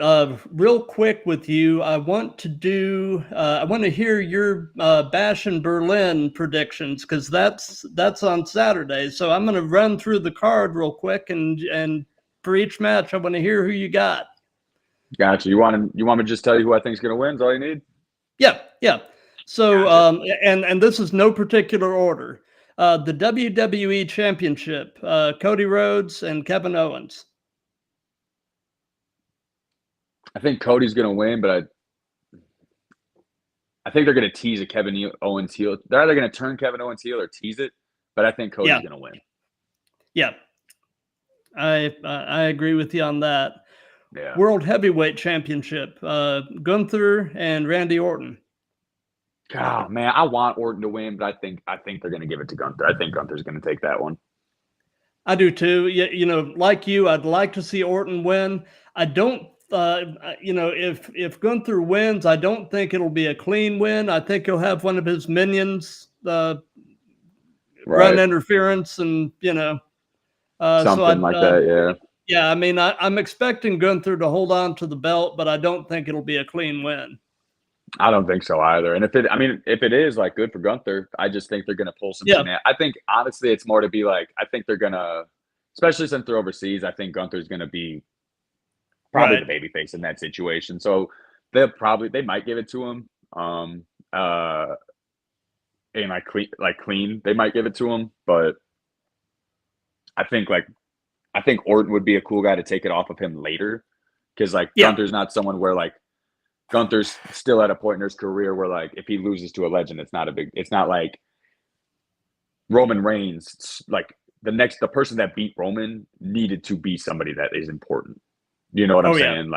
A: real quick with you. I want to hear your Bash in Berlin predictions because that's on Saturday. So I'm going to run through the card real quick and for each match, I want to hear who you got.
B: Gotcha. You want me to just tell you who I think is going to win? Is all you need?
A: Yeah. So
B: gotcha.
A: And this is no particular order. The WWE Championship, Cody Rhodes and Kevin Owens.
B: I think Cody's going to win, but I think they're going to tease a Kevin Owens heel. They're either going to turn Kevin Owens heel or tease it, but I think Cody's going to win.
A: Yeah. I agree with you on that.
B: Yeah.
A: World Heavyweight Championship, Gunther and Randy Orton.
B: God, man, I want Orton to win, but I think they're going to give it to Gunther. I think Gunther's going to take that one.
A: I do too. Yeah, like you, I'd like to see Orton win. I don't. If Gunther wins, I don't think it'll be a clean win. I think he'll have one of his minions run interference and
B: something like that. Yeah.
A: Yeah, I mean, I'm expecting Gunther to hold on to the belt, but I don't think it'll be a clean win.
B: I don't think so either. And if it is, like, good for Gunther, I just think they're going to pull some. Yeah. I think honestly, it's more to be like, I think they're going to, especially since they're overseas, I think Gunther's going to be probably the babyface in that situation. So they might give it to him. And clean, they might give it to him, but I think Orton would be a cool guy to take it off of him later. Cause Gunther's not someone where Gunther's still at a point in his career where if he loses to a legend, it's not like Roman Reigns, the person that beat Roman needed to be somebody that is important. You know what I'm saying?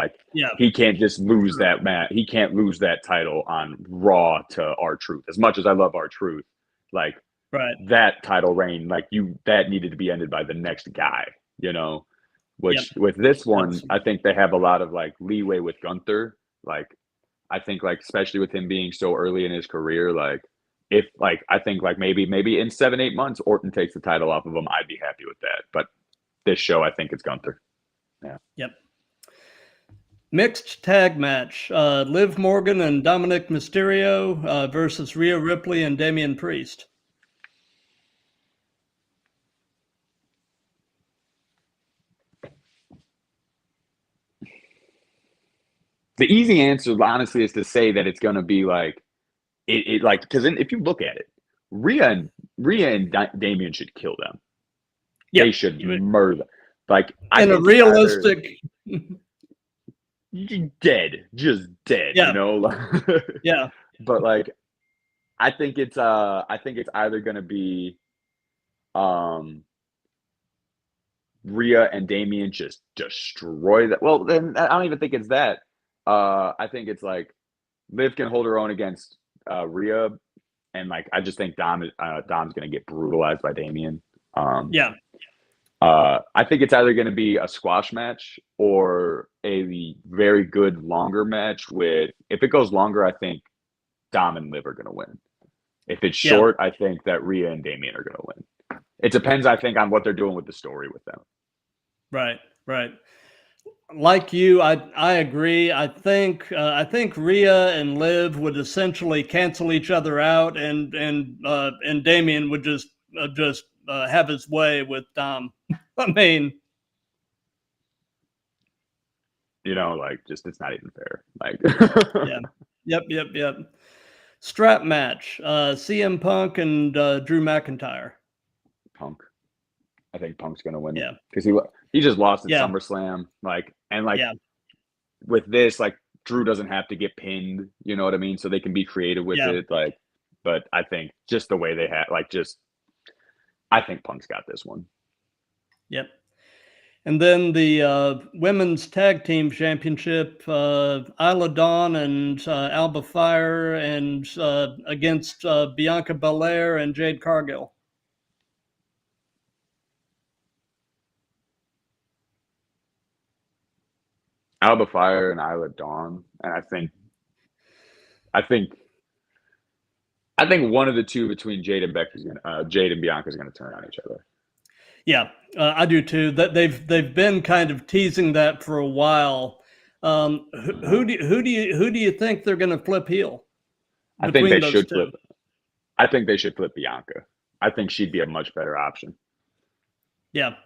B: He can't just lose that match. He can't lose that title on Raw to R-Truth. As much as I love R-Truth, that title reign, that needed to be ended by the next guy, which with this one,
A: Absolutely.
B: I think they have a lot of like leeway with Gunther. Like, I think like especially with him being so early in his career, like if like I think like maybe in 7-8 months Orton takes the title off of him, I'd be happy with that. But this show, I think it's Gunther. Yeah.
A: Yep. Mixed tag match: Liv Morgan and Dominic Mysterio versus Rhea Ripley and Damian Priest.
B: The easy answer, honestly, is to say that it's going to be like it like because if you look at it, Rhea and Damian should kill them.
A: Yep.
B: They should murder them. Like I
A: in
B: think
A: a realistic,
B: dead, just dead.
A: Yeah.
B: You know.
A: Yeah.
B: But like, I think it's either going to be Rhea and Damian just destroy that. Well, then I don't even think it's that. I think it's like Liv can hold her own against Rhea, and like I just think Dom's going to get brutalized by Damian.
A: Yeah.
B: I think it's either going to be a squash match or a very good longer match. With if it goes longer, I think Dom and Liv are going to win. If it's short, I think that Rhea and Damian are going to win. It depends, I think, on what they're doing with the story with them.
A: Right. Like you, I agree. I think Rhea and Liv would essentially cancel each other out, and Damian would just have his way with Dom. I mean,
B: you know, like just it's not even fair. Like,
A: yeah, yep. Strap match: CM Punk and Drew McIntyre.
B: Punk. I think Punk's gonna win.
A: Yeah,
B: because he just lost at SummerSlam. Like, and like with this, like Drew doesn't have to get pinned. You know what I mean? So they can be creative with it. Like, but I think just the way they had, like, I think Punk's got this one.
A: Yep. And then the women's tag team championship: Isla Dawn and Alba Fire, and against Bianca Belair and Jade Cargill.
B: Alba Fire and Isla Dawn, and I think one of the two between Jade and Bianca is gonna turn on each other.
A: Yeah, I do too. That they've been kind of teasing that for a while. Who do you think they're going to flip heel?
B: I think they should flip. I think they should flip Bianca. I think she'd be a much better option.
A: Yeah.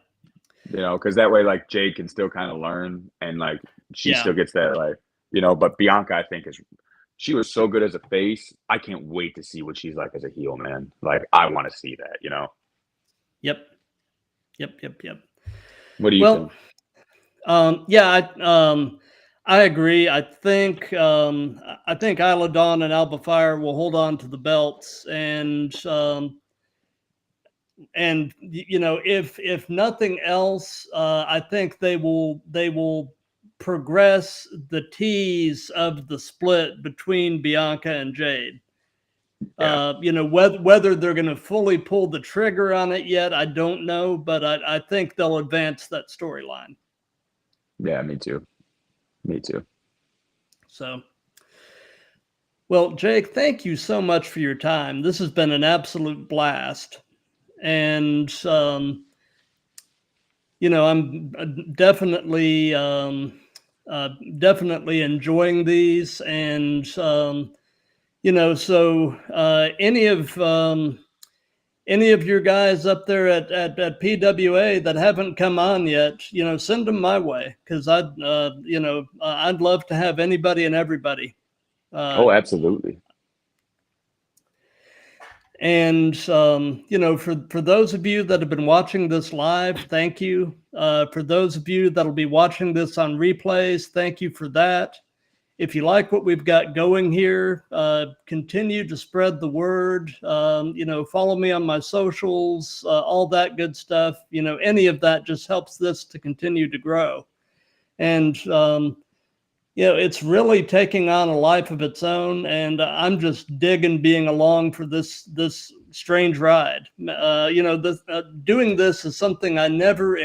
B: You know, because that way, like Jade can still kind of learn, and like she still gets that, like, you know. But Bianca, I think she was so good as a face. I can't wait to see what she's like as a heel, man. Like, I want to see that, you know.
A: Yep.
B: What do you
A: think? I agree. I think Isla Dawn and Alba Fire will hold on to the belts, and you know, if nothing else, I think they will progress the tease of the split between Bianca and Jade. You know, whether they're going to fully pull the trigger on it yet, I don't know, but I think they'll advance that storyline.
B: Yeah, me too.
A: So, well, Jake, thank you so much for your time. This has been an absolute blast. And, you know, I'm definitely enjoying these. And, you know, so any of your guys up there at PWA that haven't come on yet, you know, send them my way, because I'd love to have anybody and everybody.
B: Oh, absolutely.
A: And you know, for those of you that have been watching this live, thank you. For those of you that'll be watching this on replays, thank you for that. If you like what we've got going here, continue to spread the word. You know, follow me on my socials, all that good stuff. You know, any of that just helps this to continue to grow. And, you know, it's really taking on a life of its own. And I'm just digging being along for this strange ride. Doing this is something I never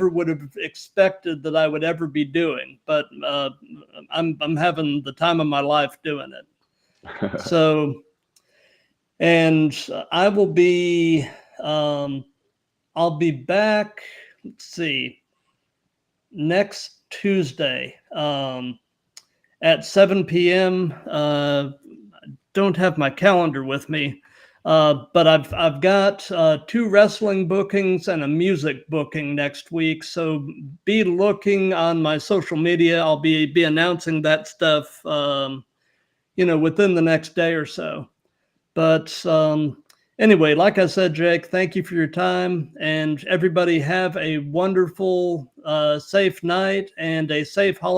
A: would have expected that I would ever be doing, but I'm having the time of my life doing it. So, and I will be, I'll be back. Let's see, next Tuesday at 7 p.m. Don't have my calendar with me, but I've got 2 wrestling bookings and a music booking next week. So be looking on my social media. I'll be announcing that stuff, within the next day or so. But anyway, like I said, Jake, thank you for your time, and everybody have a wonderful, safe night and a safe holiday.